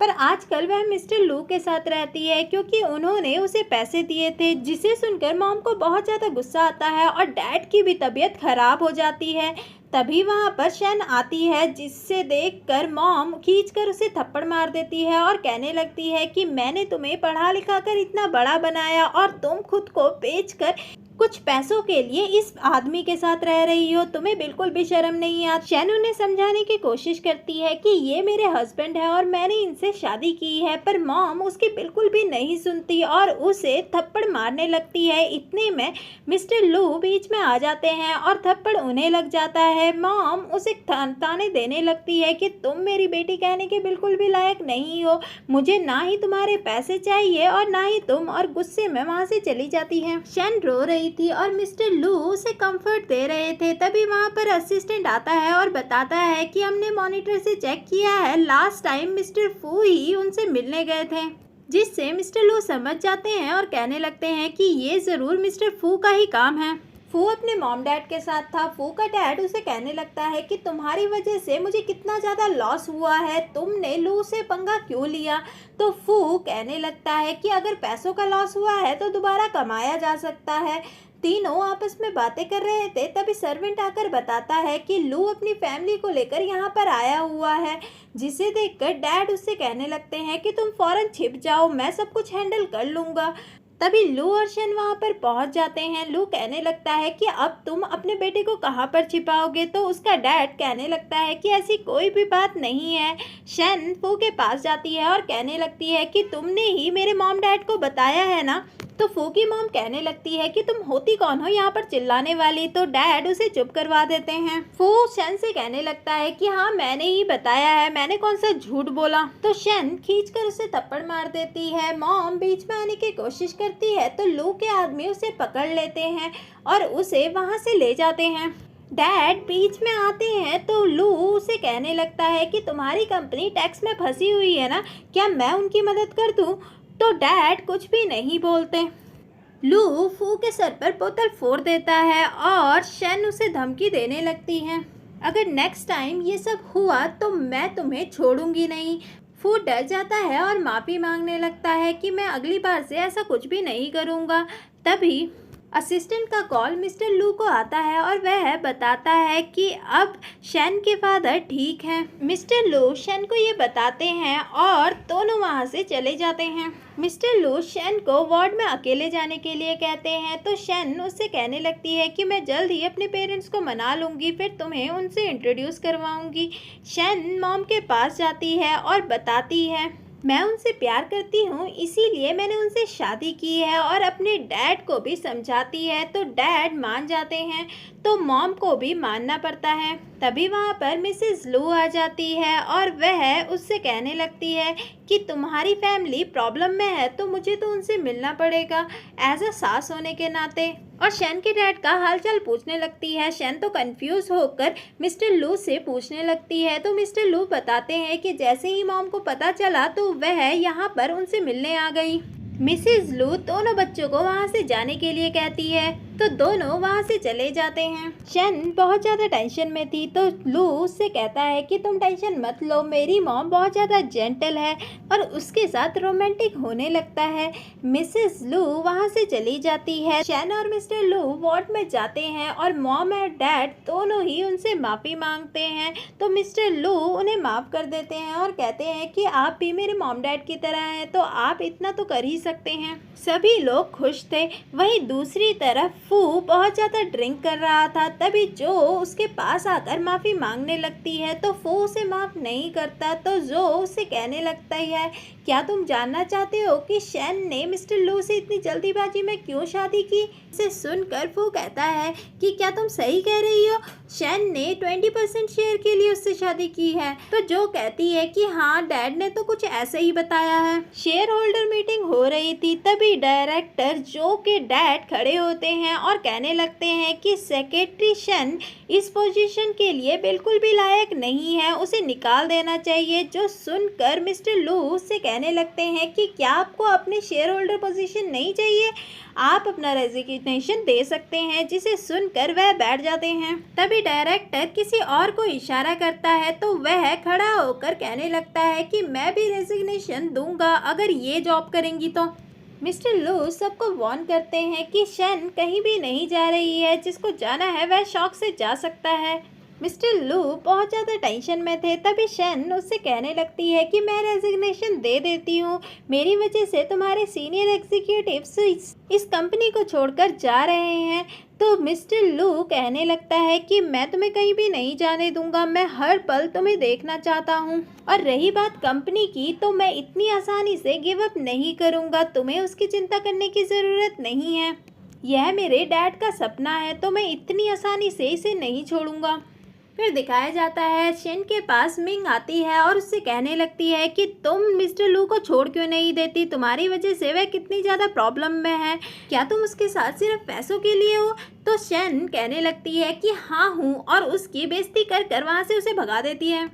S1: पर आजकल वह मिस्टर लू के साथ रहती है क्योंकि उन्होंने उसे पैसे दिए थे, जिसे सुनकर मॉम को बहुत ज़्यादा गुस्सा आता है और डैड की भी तबीयत खराब हो जाती है। तभी वहाँ पर शन आती है, जिससे देखकर मॉम खींचकर उसे थप्पड़ मार देती है और कहने लगती है कि मैंने तुम्हें पढ़ा लिखा कर इतना बड़ा बनाया और तुम खुद को बेचकर कुछ पैसों के लिए इस आदमी के साथ रह रही हो, तुम्हें बिल्कुल भी शर्म नहीं आती। शन उन्हें समझाने की कोशिश करती है कि ये मेरे हस्बैंड है और मैंने इनसे शादी की है, पर मॉम उसकी बिल्कुल भी नहीं सुनती और उसे थप्पड़ मारने लगती है। इतने में मिस्टर लू बीच में आ जाते हैं और थप्पड़ उन्हें लग जाता है। मॉम उसे ताने देने लगती है कि तुम मेरी बेटी कहने के बिल्कुल भी लायक नहीं हो, मुझे ना ही तुम्हारे पैसे चाहिए और ना ही तुम, और गुस्से में वहाँ से चली जाती है। शन रो रही थी और मिस्टर लू उसे कंफर्ट दे रहे थे। तभी वहाँ पर असिस्टेंट आता है और बताता है कि हमने मॉनिटर से चेक किया है, लास्ट टाइम मिस्टर फू ही उनसे मिलने गए थे, जिससे मिस्टर लू समझ जाते हैं और कहने लगते हैं कि ये ज़रूर मिस्टर फू का ही काम है। फू अपने मॉम डैड के साथ था। फू का डैड उसे कहने लगता है कि तुम्हारी वजह से मुझे कितना ज़्यादा लॉस हुआ है, तुमने लू से पंगा क्यों लिया। तो फू कहने लगता है कि अगर पैसों का लॉस हुआ है तो दोबारा कमाया जा सकता है। तीनों आपस में बातें कर रहे थे, तभी सर्वेंट आकर बताता है कि लू अपनी फैमिली को लेकर यहाँ पर आया हुआ है, जिसे देखकर डैड उससे कहने लगते हैं कि तुम फौरन छिप जाओ, मैं सब कुछ हैंडल कर लूँगा। तभी लू और शन वहाँ पर पहुँच जाते हैं। लू कहने लगता है कि अब तुम अपने बेटे को कहाँ पर छिपाओगे, तो उसका डैड कहने लगता है कि ऐसी कोई भी बात नहीं है। शन फू के पास जाती है और कहने लगती है कि तुमने ही मेरे मॉम डैड को बताया है ना। तो फू की मॉम कहने लगती है कि तुम होती कौन हो यहाँ पर चिल्लाने वाली, तो डैड उसे चुप करवा देते हैं। फू शन से कहने लगता है कि हाँ मैंने ही बताया है, मैंने कौन सा झूठ बोला। तो शन खींचकर उसे थप्पड़ मार देती है। मॉम बीच में आने की कोशिश करती है तो लू के आदमी उसे पकड़ लेते हैं और उसे वहाँ से ले जाते हैं। डैड बीच में आते हैं तो लू उसे कहने लगता है कि तुम्हारी कंपनी टैक्स में फंसी हुई है ना, क्या मैं उनकी मदद कर दूं। तो डैड कुछ भी नहीं बोलते। लू फू के सर पर बोतल फोड़ देता है और शन उसे धमकी देने लगती है, अगर नेक्स्ट टाइम ये सब हुआ तो मैं तुम्हें छोड़ूंगी नहीं। फू डर जाता है और माफ़ी मांगने लगता है कि मैं अगली बार से ऐसा कुछ भी नहीं करूँगा। तभी असिस्टेंट का कॉल मिस्टर लू को आता है और वह बताता है कि अब शन के फादर ठीक हैं। मिस्टर लू शन को ये बताते हैं और दोनों वहाँ से चले जाते हैं। मिस्टर लू शन को वार्ड में अकेले जाने के लिए कहते हैं तो शन उससे कहने लगती है कि मैं जल्द ही अपने पेरेंट्स को मना लूँगी, फिर तुम्हें उनसे इंट्रोड्यूस करवाऊँगी। शन मॉम के पास जाती है और बताती है मैं उनसे प्यार करती हूँ, इसीलिए मैंने उनसे शादी की है, और अपने डैड को भी समझाती है। तो डैड मान जाते हैं तो मॉम को भी मानना पड़ता है। तभी वहाँ पर मिसेस लू आ जाती है और वह उससे कहने लगती है कि तुम्हारी फैमिली प्रॉब्लम में है तो मुझे तो उनसे मिलना पड़ेगा एज अ सास होने के नाते। और शन के डैड का हालचाल पूछने लगती है। शन तो कंफ्यूज होकर मिस्टर लू से पूछने लगती है तो मिस्टर लू बताते हैं कि जैसे ही मॉम को पता चला तो वह यहाँ पर उनसे मिलने आ गई। मिसेस लू दोनों बच्चों को वहाँ से जाने के लिए कहती है तो दोनों वहाँ से चले जाते हैं। शन बहुत ज़्यादा टेंशन में थी तो लू उससे कहता है कि तुम टेंशन मत लो, मेरी मॉम बहुत ज़्यादा जेंटल है, और उसके साथ रोमांटिक होने लगता है। मिसेस लू वहाँ से चली जाती है। शन और मिस्टर लू वार्ड में जाते हैं और मॉम और डैड दोनों ही उनसे माफ़ी मांगते हैं तो मिस्टर लू उन्हें माफ़ कर देते हैं और कहते हैं कि आप भी मेरे मॉम डैड की तरह हैं तो आप इतना तो कर ही सकते हैं। सभी लोग खुश थे। वहीं दूसरी तरफ फू बहुत ज़्यादा ड्रिंक कर रहा था। तभी जो उसके पास आकर माफ़ी मांगने लगती है तो फू उसे माफ़ नहीं करता। तो जो उसे कहने लगता है, क्या तुम जानना चाहते हो कि शैन ने मिस्टर लू से इतनी जल्दीबाजी में क्यों शादी की? इसे सुनकर फू कहता है कि क्या तुम सही कह रही हो, शैन ने 20% शेयर के लिए उससे शादी की है। तो जो कहती है कि हाँ, डैड ने तो कुछ ऐसे ही बताया है। शेयर होल्डर मीटिंग हो रही थी, तभी डायरेक्टर जो के डैड खड़े होते हैं और कहने लगते हैं कि सेक्रेटरी शैन इस पोजीशन के लिए बिल्कुल भी लायक नहीं है, उसे निकाल देना चाहिए। जो सुनकर मिस्टर लू उससे कहने लगते हैं कि क्या आपको अपने शेयर होल्डर पोजीशन नहीं चाहिए, आप अपना रेजिग्नेशन दे सकते हैं। जिसे सुनकर वह बैठ जाते हैं। तभी डायरेक्टर किसी और को इशारा करता है तो वह खड़ा होकर कहने लगता है कि मैं भी रेजिग्नेशन दूंगा अगर ये जॉब करेंगी तो। मिस्टर लू सबको वार्न करते हैं कि शैन कहीं भी नहीं जा रही है, जिसको जाना है वह शौक से जा सकता है। मिस्टर लू बहुत ज़्यादा टेंशन में थे। तभी शैन उससे कहने लगती है कि मैं रेजिग्नेशन दे देती हूँ, मेरी वजह से तुम्हारे सीनियर एग्जीक्यूटिव्स इस कंपनी को छोड़कर जा रहे हैं। तो मिस्टर लू कहने लगता है कि मैं तुम्हें कहीं भी नहीं जाने दूंगा, मैं हर पल तुम्हें देखना चाहता हूँ। और रही बात कंपनी की, तो मैं इतनी आसानी से गिव अप नहीं करूँगा, तुम्हें उसकी चिंता करने की ज़रूरत नहीं है। यह मेरे डैड का सपना है, तो मैं इतनी आसानी से इसे नहीं छोड़ूंगा। फिर दिखाया जाता है शेन के पास मिंग आती है और उससे कहने लगती है कि तुम मिस्टर लू को छोड़ क्यों नहीं देती, तुम्हारी वजह से वह कितनी ज़्यादा प्रॉब्लम में है, क्या तुम उसके साथ सिर्फ पैसों के लिए हो? तो शेन कहने लगती है कि हाँ हूँ और उसकी बेइज्जती कर कर वहाँ से उसे भगा देती है।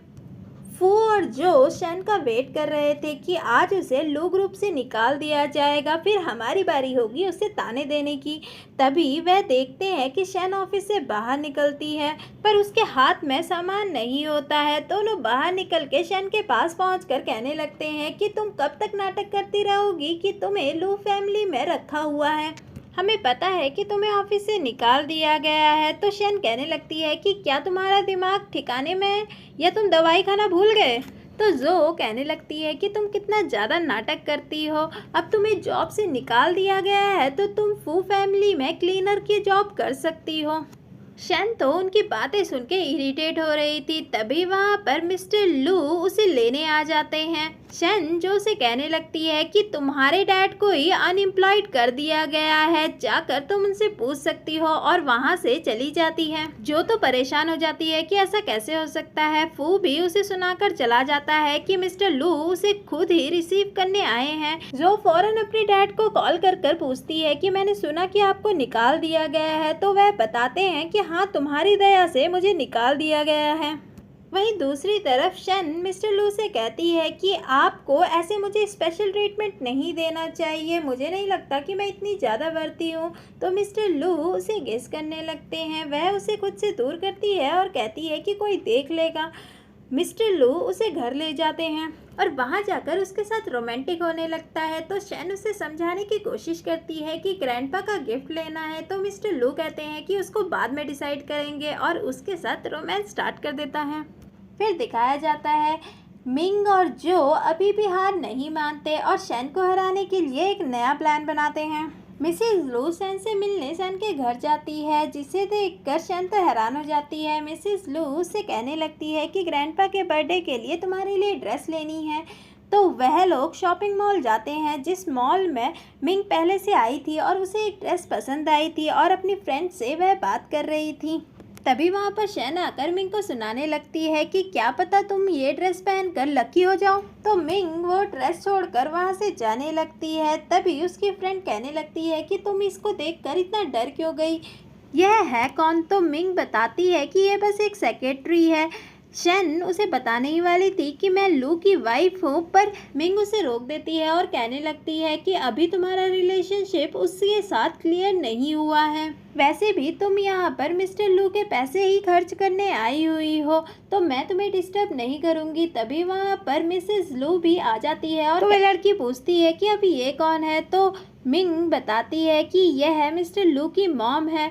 S1: फू और जो शैन का वेट कर रहे थे कि आज उसे लू ग्रुप से निकाल दिया जाएगा, फिर हमारी बारी होगी उसे ताने देने की। तभी वह देखते हैं कि शैन ऑफिस से बाहर निकलती है, पर उसके हाथ में सामान नहीं होता है। दोनों बाहर निकल के शैन के पास पहुंचकर कहने लगते हैं कि तुम कब तक नाटक करती रहोगी कि तुम्हें लू फैमिली में रखा हुआ है, हमें पता है कि तुम्हें ऑफिस से निकाल दिया गया है। तो शैन कहने लगती है कि क्या तुम्हारा दिमाग ठिकाने में है या तुम दवाई खाना भूल गए? तो जो कहने लगती है कि तुम कितना ज़्यादा नाटक करती हो, अब तुम्हें जॉब से निकाल दिया गया है तो तुम फू फैमिली में क्लीनर की जॉब कर सकती हो। शैन तो उनकी बातें सुन के इरिटेट हो रही थी। तभी वहाँ पर मिस्टर लू उसे लेने आ जाते हैं। शैन जो उसे कहने लगती है कि तुम्हारे डैड को ही अनएम्प्लॉयड कर दिया गया है, जाकर तुम उनसे पूछ सकती हो, और वहाँ से चली जाती है। जो तो परेशान हो जाती है कि ऐसा कैसे हो सकता है। फू भी उसे सुनाकर चला जाता है कि मिस्टर लू उसे खुद ही रिसीव करने आए हैं। जो फौरन अपने डैड को कॉल कर कर पूछती है कि मैंने सुना कि आपको निकाल दिया गया है। तो वह बताते हैं कि हाँ, तुम्हारी दया से मुझे निकाल दिया गया है। वहीं दूसरी तरफ शैन मिस्टर लू से कहती है कि आपको ऐसे मुझे स्पेशल ट्रीटमेंट नहीं देना चाहिए, मुझे नहीं लगता कि मैं इतनी ज़्यादा वर्ती हूँ। तो मिस्टर लू उसे गेस करने लगते हैं। वह उसे खुद से दूर करती है और कहती है कि कोई देख लेगा। मिस्टर लू उसे घर ले जाते हैं और वहाँ जाकर उसके साथ रोमांटिक होने लगता है। तो शैन उसे समझाने की कोशिश करती है कि ग्रैंडपा का गिफ्ट लेना है। तो मिस्टर लू कहते हैं कि उसको बाद में डिसाइड करेंगे और उसके साथ रोमांस स्टार्ट कर देता है। फिर दिखाया जाता है मिंग और जो अभी भी हार नहीं मानते और शैन को हराने के लिए एक नया प्लान बनाते हैं। मिसेस लू शैन से मिलने शैन के घर जाती है, जिसे देखकर शैन तो हैरान हो जाती है। मिसेस लू उससे कहने लगती है कि ग्रैंडपा के बर्थडे के लिए तुम्हारे लिए ड्रेस लेनी है। तो वह लोग शॉपिंग मॉल जाते हैं, जिस मॉल में मिंग पहले से आई थी और उसे एक ड्रेस पसंद आई थी और अपनी फ्रेंड से वह बात कर रही थी। तभी वहाँ पर शैन आकर मिंग को सुनाने लगती है कि क्या पता तुम ये ड्रेस पहनकर लकी हो जाओ। तो मिंग वो ड्रेस छोड़कर वहाँ से जाने लगती है। तभी उसकी फ्रेंड कहने लगती है कि तुम इसको देखकर इतना डर क्यों गई, यह है कौन? तो मिंग बताती है कि यह बस एक सेक्रेटरी है। शैन उसे बताने ही वाली थी कि मैं लू की वाइफ हूँ, पर मिंग उसे रोक देती है और कहने लगती है कि अभी तुम्हारा रिलेशनशिप उसके साथ क्लियर नहीं हुआ है, वैसे भी तुम यहाँ पर मिस्टर लू के पैसे ही खर्च करने आई हुई हो, तो मैं तुम्हें डिस्टर्ब नहीं करूँगी। तभी वहाँ पर मिसेस लू भी आ जाती है और वह लड़की पूछती है कि अभी ये कौन है। तो मिंग बताती है कि यह है मिस्टर लू की मॉम है।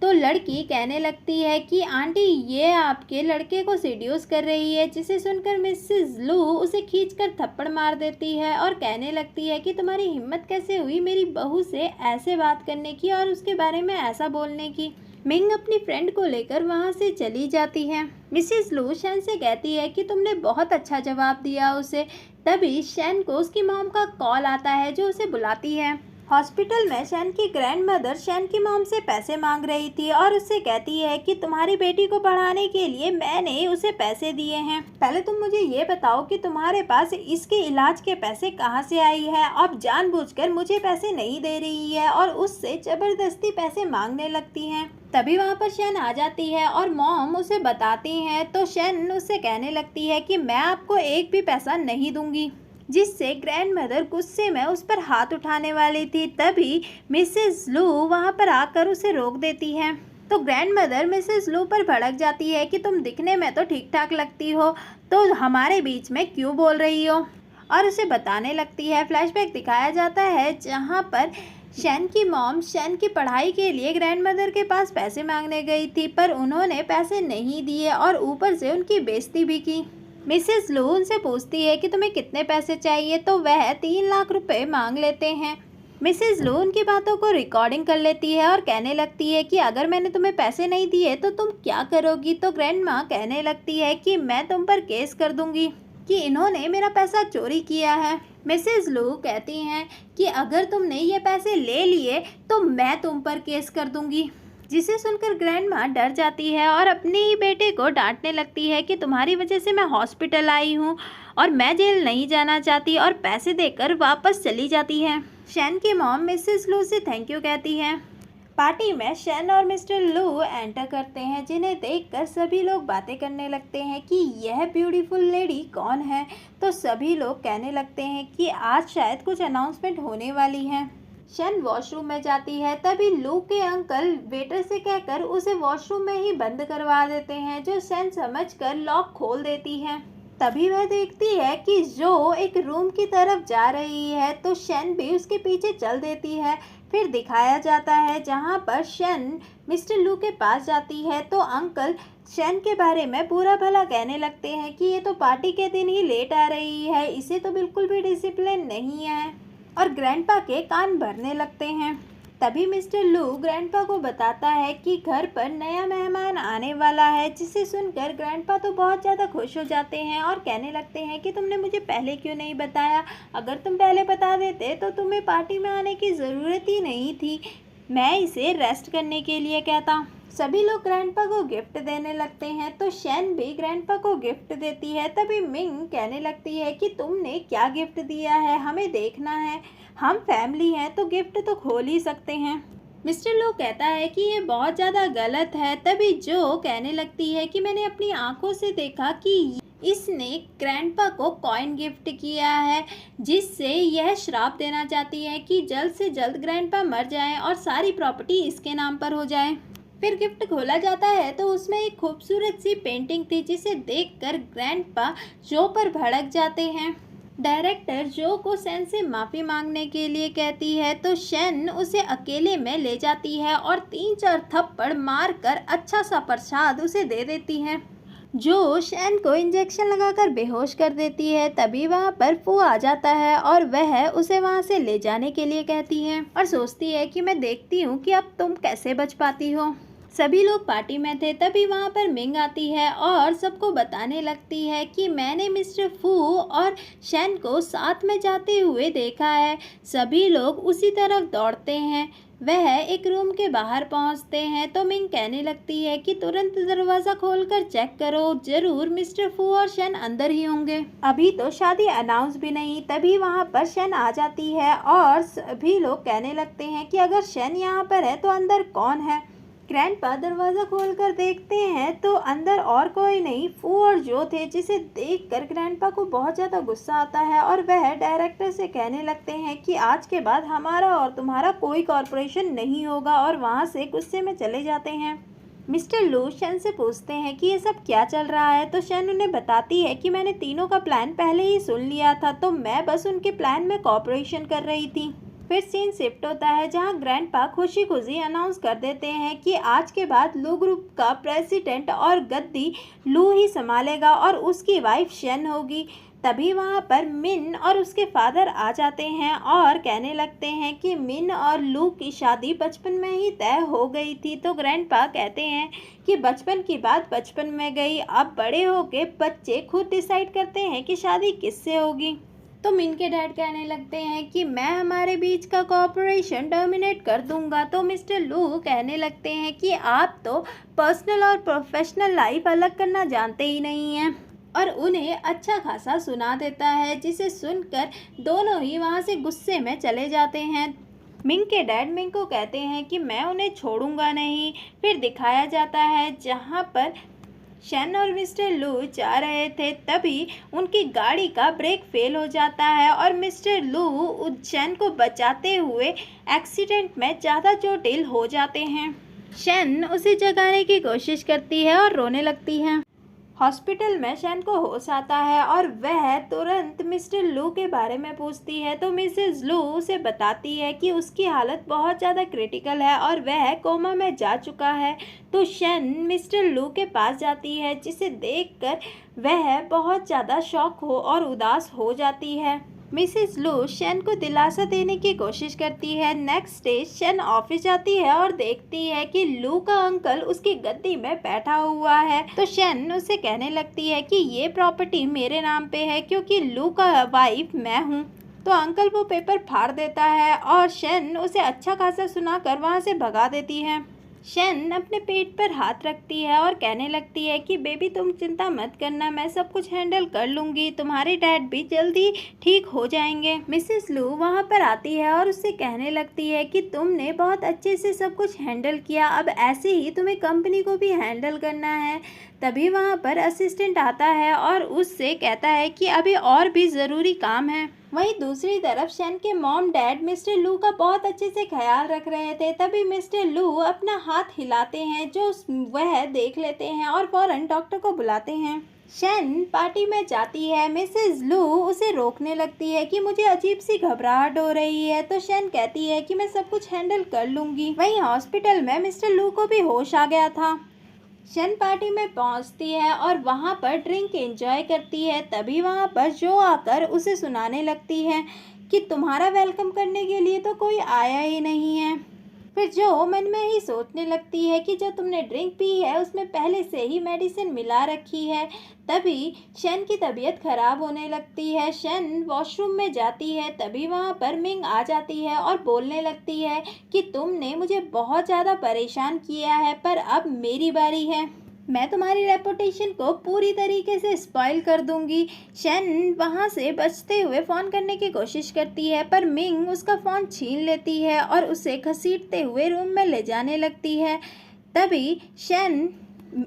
S1: तो लड़की कहने लगती है कि आंटी ये आपके लड़के को सीड्यूस कर रही है, जिसे सुनकर मिसेस लू उसे खींचकर थप्पड़ मार देती है और कहने लगती है कि तुम्हारी हिम्मत कैसे हुई मेरी बहू से ऐसे बात करने की और उसके बारे में ऐसा बोलने की। मिंग अपनी फ्रेंड को लेकर वहां से चली जाती है। मिसेस लू शैन से कहती है कि तुमने बहुत अच्छा जवाब दिया उसे। तभी शैन को उसकी मॉम का कॉल आता है जो उसे बुलाती है। हॉस्पिटल में शैन की ग्रैंडमदर शैन की मॉम से पैसे मांग रही थी और उससे कहती है कि तुम्हारी बेटी को पढ़ाने के लिए मैंने उसे पैसे दिए हैं। पहले तुम मुझे ये बताओ कि तुम्हारे पास इसके इलाज के पैसे कहाँ से आई है। अब जानबूझकर मुझे पैसे नहीं दे रही है और उससे जबरदस्ती पैसे मांगने लगती हैं। तभी वहाँ पर शैन आ जाती है और मॉम उसे बताती हैं तो शैन उससे कहने लगती है कि मैं आपको एक भी पैसा नहीं दूंगी, जिससे ग्रैंडमदर गुस्से में उस पर हाथ उठाने वाली थी। तभी मिसेस लू वहां पर आकर उसे रोक देती है। तो ग्रैंडमदर मिसेस लू पर भड़क जाती है कि तुम दिखने में तो ठीक ठाक लगती हो, तो हमारे बीच में क्यों बोल रही हो, और उसे बताने लगती है। फ्लैशबैक दिखाया जाता है जहां पर शैन की मॉम शैन की पढ़ाई के लिए ग्रैंडमदर के पास पैसे मांगने गई थी, पर उन्होंने पैसे नहीं दिए और ऊपर से उनकी बेइज्जती भी की। मिसेस लू उनसे पूछती है कि तुम्हें कितने पैसे चाहिए, तो वह 3 लाख रुपए मांग लेते हैं। मिसेस लू उनकी बातों को रिकॉर्डिंग कर लेती है और कहने लगती है कि अगर मैंने तुम्हें पैसे नहीं दिए तो तुम क्या करोगी। तो ग्रैंड माँ कहने लगती है कि मैं तुम पर केस कर दूंगी कि इन्होंने मेरा पैसा चोरी किया है। मिसेस लू कहती हैं कि अगर तुमने ये पैसे ले लिए तो मैं तुम पर केस कर दूंगी, जिसे सुनकर ग्रैंड माँ डर जाती है और अपने ही बेटे को डांटने लगती है कि तुम्हारी वजह से मैं हॉस्पिटल आई हूँ और मैं जेल नहीं जाना चाहती, और पैसे देकर वापस चली जाती है। शैन की मॉम मिसेस लू से थैंक यू कहती है। पार्टी में शैन और मिस्टर लू एंटर करते हैं, जिन्हें देखकर सभी लोग बातें करने लगते हैं कि यह ब्यूटीफुल लेडी कौन है। तो सभी लोग कहने लगते हैं कि आज शायद कुछ अनाउंसमेंट होने वाली है। शैन वॉशरूम में जाती है, तभी लू के अंकल वेटर से कहकर उसे वॉशरूम में ही बंद करवा देते हैं, जो शैन समझकर लॉक खोल देती है। तभी वह देखती है कि जो एक रूम की तरफ जा रही है, तो शैन भी उसके पीछे चल देती है। फिर दिखाया जाता है जहां पर शैन मिस्टर लू के पास जाती है, तो अंकल शैन के बारे में बुरा भला कहने लगते हैं कि ये तो पार्टी के दिन ही लेट आ रही है, इसे तो बिल्कुल भी डिसिप्लिन नहीं है, और ग्रैंडपा के कान भरने लगते हैं। तभी मिस्टर लू ग्रैंडपा को बताता है कि घर पर नया मेहमान आने वाला है, जिसे सुनकर ग्रैंडपा तो बहुत ज़्यादा खुश हो जाते हैं और कहने लगते हैं कि तुमने मुझे पहले क्यों नहीं बताया। अगर तुम पहले बता देते तो तुम्हें पार्टी में आने की ज़रूरत ही नहीं थी, मैं इसे रेस्ट करने के लिए कहता। सभी लोग ग्रैंडपा को गिफ्ट देने लगते हैं, तो शैन भी ग्रैंडपा को गिफ्ट देती है। तभी मिंग कहने लगती है कि तुमने क्या गिफ्ट दिया है, हमें देखना है, हम फैमिली हैं तो गिफ्ट तो खोल ही सकते हैं। मिस्टर लो कहता है कि ये बहुत ज़्यादा गलत है। तभी जो कहने लगती है कि मैंने अपनी आंखों से देखा कि इसने ग्रैंडपा को कॉइन गिफ्ट किया है, जिससे यह श्राप देना चाहती है कि जल्द से जल्द ग्रैंडपा मर जाएं और सारी प्रॉपर्टी इसके नाम पर हो जाए। फिर गिफ्ट खोला जाता है तो उसमें एक खूबसूरत सी पेंटिंग थी, जिसे देखकर ग्रैंडपा जो पर भड़क जाते हैं। डायरेक्टर जो को शैन से माफ़ी मांगने के लिए कहती है, तो शैन उसे अकेले में ले जाती है और 3-4 थप्पड़ मारकर अच्छा सा प्रसाद उसे दे देती है, जो शैन को इंजेक्शन लगाकर बेहोश कर देती है। तभी वहाँ पर फू आ जाता है और वह उसे वहाँ से ले जाने के लिए कहती है और सोचती है कि मैं देखती हूँ कि अब तुम कैसे बच पाती हो। सभी लोग पार्टी में थे, तभी वहाँ पर मिंग आती है और सबको बताने लगती है कि मैंने मिस्टर फू और शैन को साथ में जाते हुए देखा है। सभी लोग उसी तरफ दौड़ते हैं। वह एक रूम के बाहर पहुंचते हैं तो मिंग कहने लगती है कि तुरंत दरवाज़ा खोलकर चेक करो, जरूर मिस्टर फू और शैन अंदर ही होंगे, अभी तो शादी अनाउंस भी नहीं। तभी वहां पर शैन आ जाती है और सभी लोग कहने लगते हैं कि अगर शैन यहाँ पर है तो अंदर कौन है। ग्रैंडपा दरवाज़ा खोलकर देखते हैं तो अंदर और कोई नहीं, फू और जो थे, जिसे देखकर ग्रैंडपा को बहुत ज़्यादा गुस्सा आता है और वह डायरेक्टर से कहने लगते हैं कि आज के बाद हमारा और तुम्हारा कोई कॉर्पोरेशन नहीं होगा, और वहाँ से गुस्से में चले जाते हैं। मिस्टर लू शैन से पूछते हैं कि ये सब क्या चल रहा है, तो शैन उन्हें बताती है कि मैंने तीनों का प्लान पहले ही सुन लिया था, तो मैं बस उनके प्लान में कॉर्पोरेशन कर रही थी। फिर सीन शिफ्ट होता है जहां ग्रैंडपा खुशी खुशी अनाउंस कर देते हैं कि आज के बाद लू ग्रुप का प्रेसिडेंट और गद्दी लू ही संभालेगा और उसकी वाइफ शन होगी। तभी वहां पर मिन और उसके फादर आ जाते हैं और कहने लगते हैं कि मिन और लू की शादी बचपन में ही तय हो गई थी। तो ग्रैंडपा कहते हैं कि बचपन की बात बचपन में गई, अब बड़े होके बच्चे खुद डिसाइड करते हैं कि शादी किससे होगी। तो मिन के डैड कहने लगते हैं कि मैं हमारे बीच का कोऑपरेशन टर्मिनेट कर दूंगा। तो मिस्टर लू कहने लगते हैं कि आप तो पर्सनल और प्रोफेशनल लाइफ अलग करना जानते ही नहीं हैं, और उन्हें अच्छा खासा सुना देता है, जिसे सुनकर दोनों ही वहाँ से गुस्से में चले जाते हैं। मिंग के डैड मिंग को कहते हैं कि मैं उन्हें छोड़ूंगा नहीं। फिर दिखाया जाता है जहाँ पर शन और मिस्टर लू जा रहे थे, तभी उनकी गाड़ी का ब्रेक फेल हो जाता है और मिस्टर लू शन को बचाते हुए एक्सीडेंट में ज़्यादा चोटिल हो जाते हैं। शन उसे जगाने की कोशिश करती है और रोने लगती है। हॉस्पिटल में शन को होश आता है और वह तुरंत मिस्टर लू के बारे में पूछती है। तो मिसेस लू उसे बताती है कि उसकी हालत बहुत ज़्यादा क्रिटिकल है और वह कोमा में जा चुका है। तो शन मिस्टर लू के पास जाती है, जिसे देखकर वह बहुत ज़्यादा शॉक हो और उदास हो जाती है। मिसेस लू शन को दिलासा देने की कोशिश करती है। नेक्स्ट डे शन ऑफिस जाती है और देखती है कि लू का अंकल उसकी गद्दी में बैठा हुआ है। तो शन उसे कहने लगती है कि ये प्रॉपर्टी मेरे नाम पे है क्योंकि लू का वाइफ मैं हूँ। तो अंकल वो पेपर फाड़ देता है और शन उसे अच्छा खासा सुनाकर वहाँ से भगा देती है। शन अपने पेट पर हाथ रखती है और कहने लगती है कि बेबी तुम चिंता मत करना, मैं सब कुछ हैंडल कर लूँगी, तुम्हारे डैड भी जल्दी ठीक हो जाएंगे। मिसेस लू वहाँ पर आती है और उससे कहने लगती है कि तुमने बहुत अच्छे से सब कुछ हैंडल किया, अब ऐसे ही तुम्हें कंपनी को भी हैंडल करना है। तभी वहाँ पर असिस्टेंट आता है और उससे कहता है कि अभी और भी ज़रूरी काम है। वहीं दूसरी तरफ शन के मॉम डैड मिस्टर लू का बहुत अच्छे से ख्याल रख रहे थे। तभी मिस्टर लू अपना हाथ हिलाते हैं, जो वह देख लेते हैं और फौरन डॉक्टर को बुलाते हैं। शन पार्टी में जाती है। मिसेस लू उसे रोकने लगती है कि मुझे अजीब सी घबराहट हो रही है। तो शन कहती है कि मैं सब कुछ हैंडल कर लूँगी। वहीं हॉस्पिटल में मिस्टर लू को भी होश आ गया था। शन पार्टी में पहुंचती है और वहां पर ड्रिंक एंजॉय करती है। तभी वहां पर जो आकर उसे सुनाने लगती है कि तुम्हारा वेलकम करने के लिए तो कोई आया ही नहीं है। फिर जो मन में ही सोचने लगती है कि जो तुमने ड्रिंक पी है उसमें पहले से ही मेडिसिन मिला रखी है। तभी शन की तबीयत खराब होने लगती है। शन वॉशरूम में जाती है। तभी वहाँ पर मिंग आ जाती है और बोलने लगती है कि तुमने मुझे बहुत ज़्यादा परेशान किया है, पर अब मेरी बारी है, मैं तुम्हारी रेपुटेशन को पूरी तरीके से स्पॉइल कर दूंगी। शन वहाँ से बचते हुए फ़ोन करने की कोशिश करती है, पर मिंग उसका फ़ोन छीन लेती है और उसे घसीटते हुए रूम में ले जाने लगती है। तभी शन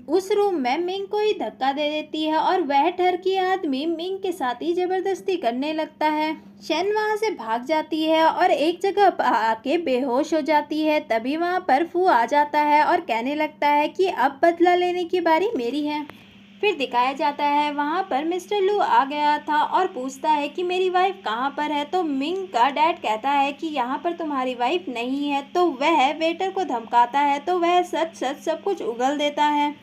S1: उस रूम में मिंग को ही धक्का दे देती है और वह टर्की आदमी मिंग के साथ ही जबरदस्ती करने लगता है। शन वहाँ से भाग जाती है और एक जगह पर आके बेहोश हो जाती है। तभी वहाँ पर फू आ जाता है और कहने लगता है कि अब बदला लेने की बारी मेरी है। फिर दिखाया जाता है वहाँ पर मिस्टर लू आ गया था और पूछता है कि मेरी वाइफ कहाँ पर है। तो मिंग का डैड कहता है कि यहाँ पर तुम्हारी वाइफ नहीं है। तो वह वेटर को धमकाता है, तो वह सच सच सब कुछ उगल देता है।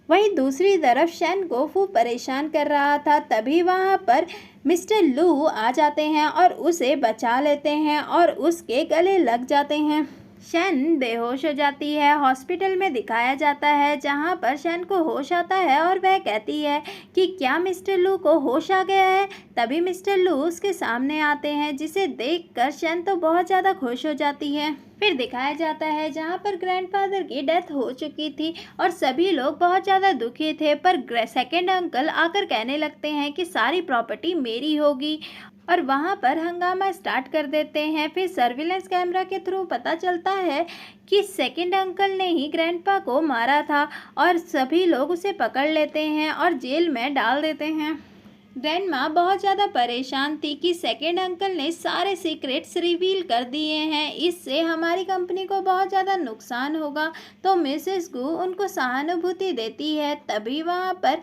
S1: वहीं दूसरी तरफ शन को फू परेशान कर रहा था। तभी वहाँ पर मिस्टर लू आ जाते हैं और उसे बचा लेते हैं और उसके गले लग जाते हैं। शन बेहोश हो जाती है। हॉस्पिटल में दिखाया जाता है जहां पर शन को होश आता है और वह कहती है कि क्या मिस्टर लू को होश आ गया है। तभी मिस्टर लू उसके सामने आते हैं, जिसे देखकर शन तो बहुत ज़्यादा खुश हो जाती है। फिर दिखाया जाता है जहां पर ग्रैंडफादर की डेथ हो चुकी थी और सभी लोग बहुत ज़्यादा दुखी थे, पर सेकंड अंकल आकर कहने लगते हैं कि सारी प्रॉपर्टी मेरी होगी और वहाँ पर हंगामा स्टार्ट कर देते हैं। फिर सर्विलेंस कैमरा के थ्रू पता चलता है कि सेकंड अंकल ने ही ग्रैंडपा को मारा था और सभी लोग उसे पकड़ लेते हैं और जेल में डाल देते हैं। ग्रैंडमा बहुत ज़्यादा परेशान थी कि सेकंड अंकल ने सारे सीक्रेट्स रिवील कर दिए हैं, इससे हमारी कंपनी को बहुत ज़्यादा नुकसान होगा। तो मिसेस गू उनको सहानुभूति देती है। तभी वहाँ पर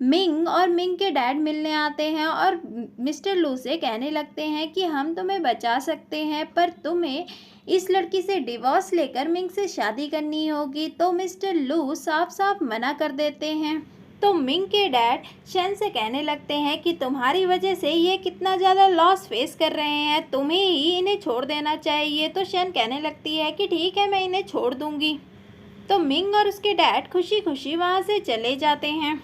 S1: मिंग और मिंग के डैड मिलने आते हैं और मिस्टर लू से कहने लगते हैं कि हम तुम्हें बचा सकते हैं, पर तुम्हें इस लड़की से डिवोर्स लेकर मिंग से शादी करनी होगी। तो मिस्टर लू साफ साफ मना कर देते हैं। तो मिंग के डैड शन से कहने लगते हैं कि तुम्हारी वजह से ये कितना ज़्यादा लॉस फेस कर रहे हैं, तुम्हें ही इन्हें छोड़ देना चाहिए। तो शन कहने लगती है कि ठीक है, मैं इन्हें छोड़ दूंगी। तो मिंग और उसके डैड खुशी खुशी वहाँ से चले जाते हैं।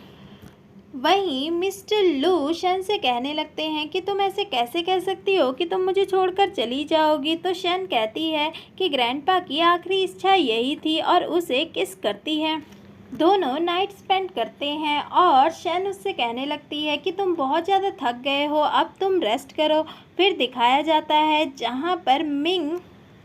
S1: वहीं मिस्टर लू शन से कहने लगते हैं कि तुम ऐसे कैसे कह सकती हो कि तुम मुझे छोड़कर चली जाओगी। तो शन कहती है कि ग्रैंडपा की आखिरी इच्छा यही थी और उसे किस करती है। दोनों नाइट स्पेंड करते हैं और शन उससे कहने लगती है कि तुम बहुत ज़्यादा थक गए हो, अब तुम रेस्ट करो। फिर दिखाया जाता है जहाँ पर मिंग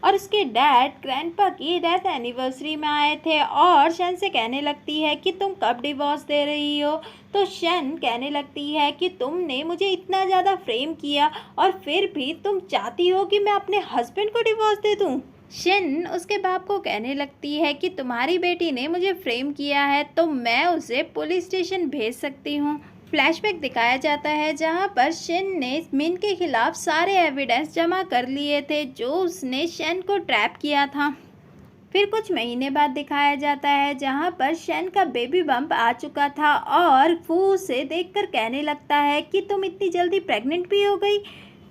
S1: और उसके डैड ग्रैंडपा की डेथ एनिवर्सरी में आए थे और शन से कहने लगती है कि तुम कब डिवोर्स दे रही हो। तो शन कहने लगती है कि तुमने मुझे इतना ज़्यादा फ्रेम किया और फिर भी तुम चाहती हो कि मैं अपने हस्बैंड को डिवोर्स दे दूँ। शन उसके बाप को कहने लगती है कि तुम्हारी बेटी ने मुझे फ्रेम किया है तो मैं उसे पुलिस स्टेशन भेज सकती हूँ। फ्लैशबैक दिखाया जाता है जहाँ पर शन ने मिन के खिलाफ सारे एविडेंस जमा कर लिए थे जो उसने शन को ट्रैप किया था। फिर कुछ महीने बाद दिखाया जाता है जहाँ पर शन का बेबी बम्प आ चुका था और फू उसे देखकर कहने लगता है कि तुम इतनी जल्दी प्रेग्नेंट भी हो गई।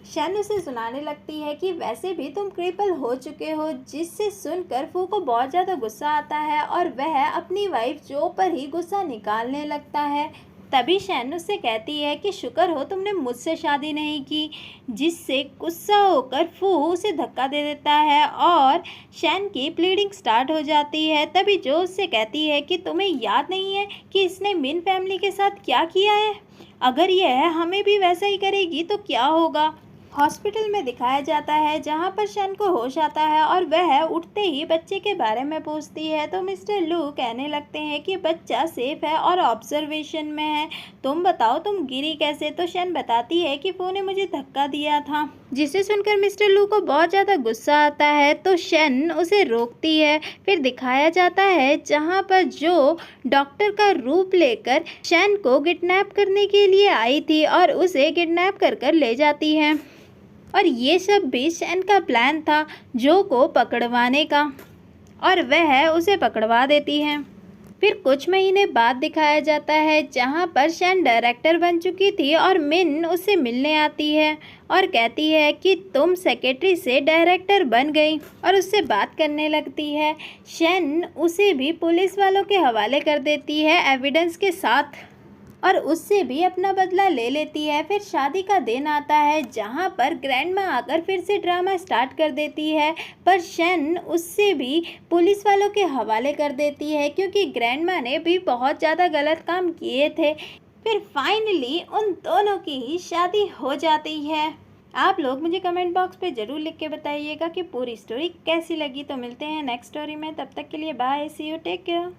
S1: शन उसे सुनाने लगती है कि वैसे भी तुम क्रिपल हो चुके हो, जिससे सुनकर फू को बहुत ज़्यादा गुस्सा आता है और वह अपनी वाइफ जो पर ही गुस्सा निकालने लगता है। तभी शन उससे कहती है कि शुक्र हो तुमने मुझसे शादी नहीं की, जिससे गुस्सा होकर फू उसे धक्का दे देता है और शन की ब्लीडिंग स्टार्ट हो जाती है। तभी जो उससे कहती है कि तुम्हें याद नहीं है कि इसने मिन फैमिली के साथ क्या किया है, अगर यह हमें भी वैसा ही करेगी तो क्या होगा। हॉस्पिटल में दिखाया जाता है जहां पर शन को होश आता है और वह उठते ही बच्चे के बारे में पूछती है। तो मिस्टर लू कहने लगते हैं कि बच्चा सेफ है और ऑब्जर्वेशन में है, तुम बताओ तुम गिरी कैसे। तो शन बताती है कि फू ने मुझे धक्का दिया था, जिसे सुनकर मिस्टर लू को बहुत ज़्यादा गुस्सा आता है। तो शन उसे रोकती है। फिर दिखाया जाता है जहाँ पर जो डॉक्टर का रूप लेकर शन को किडनैप करने के लिए आई थी और उसे किडनैप कर ले जाती है। और ये सब भी शन का प्लान था जो को पकड़वाने का, और वह उसे पकड़वा देती है। फिर कुछ महीने बाद दिखाया जाता है जहाँ पर शन डायरेक्टर बन चुकी थी और मिन उससे मिलने आती है और कहती है कि तुम सेक्रेटरी से डायरेक्टर बन गई और उससे बात करने लगती है। शन उसे भी पुलिस वालों के हवाले कर देती है एविडेंस के साथ और उससे भी अपना बदला ले लेती है। फिर शादी का दिन आता है जहाँ पर ग्रैंडमा आकर फिर से ड्रामा स्टार्ट कर देती है, पर शन उससे भी पुलिस वालों के हवाले कर देती है क्योंकि ग्रैंडमा ने भी बहुत ज़्यादा गलत काम किए थे। फिर फाइनली उन दोनों की ही शादी हो जाती है। आप लोग मुझे कमेंट बॉक्स पे ज़रूर लिख के बताइएगा कि पूरी स्टोरी कैसी लगी। तो मिलते हैं नेक्स्ट स्टोरी में, तब तक के लिए bye, see you, take care.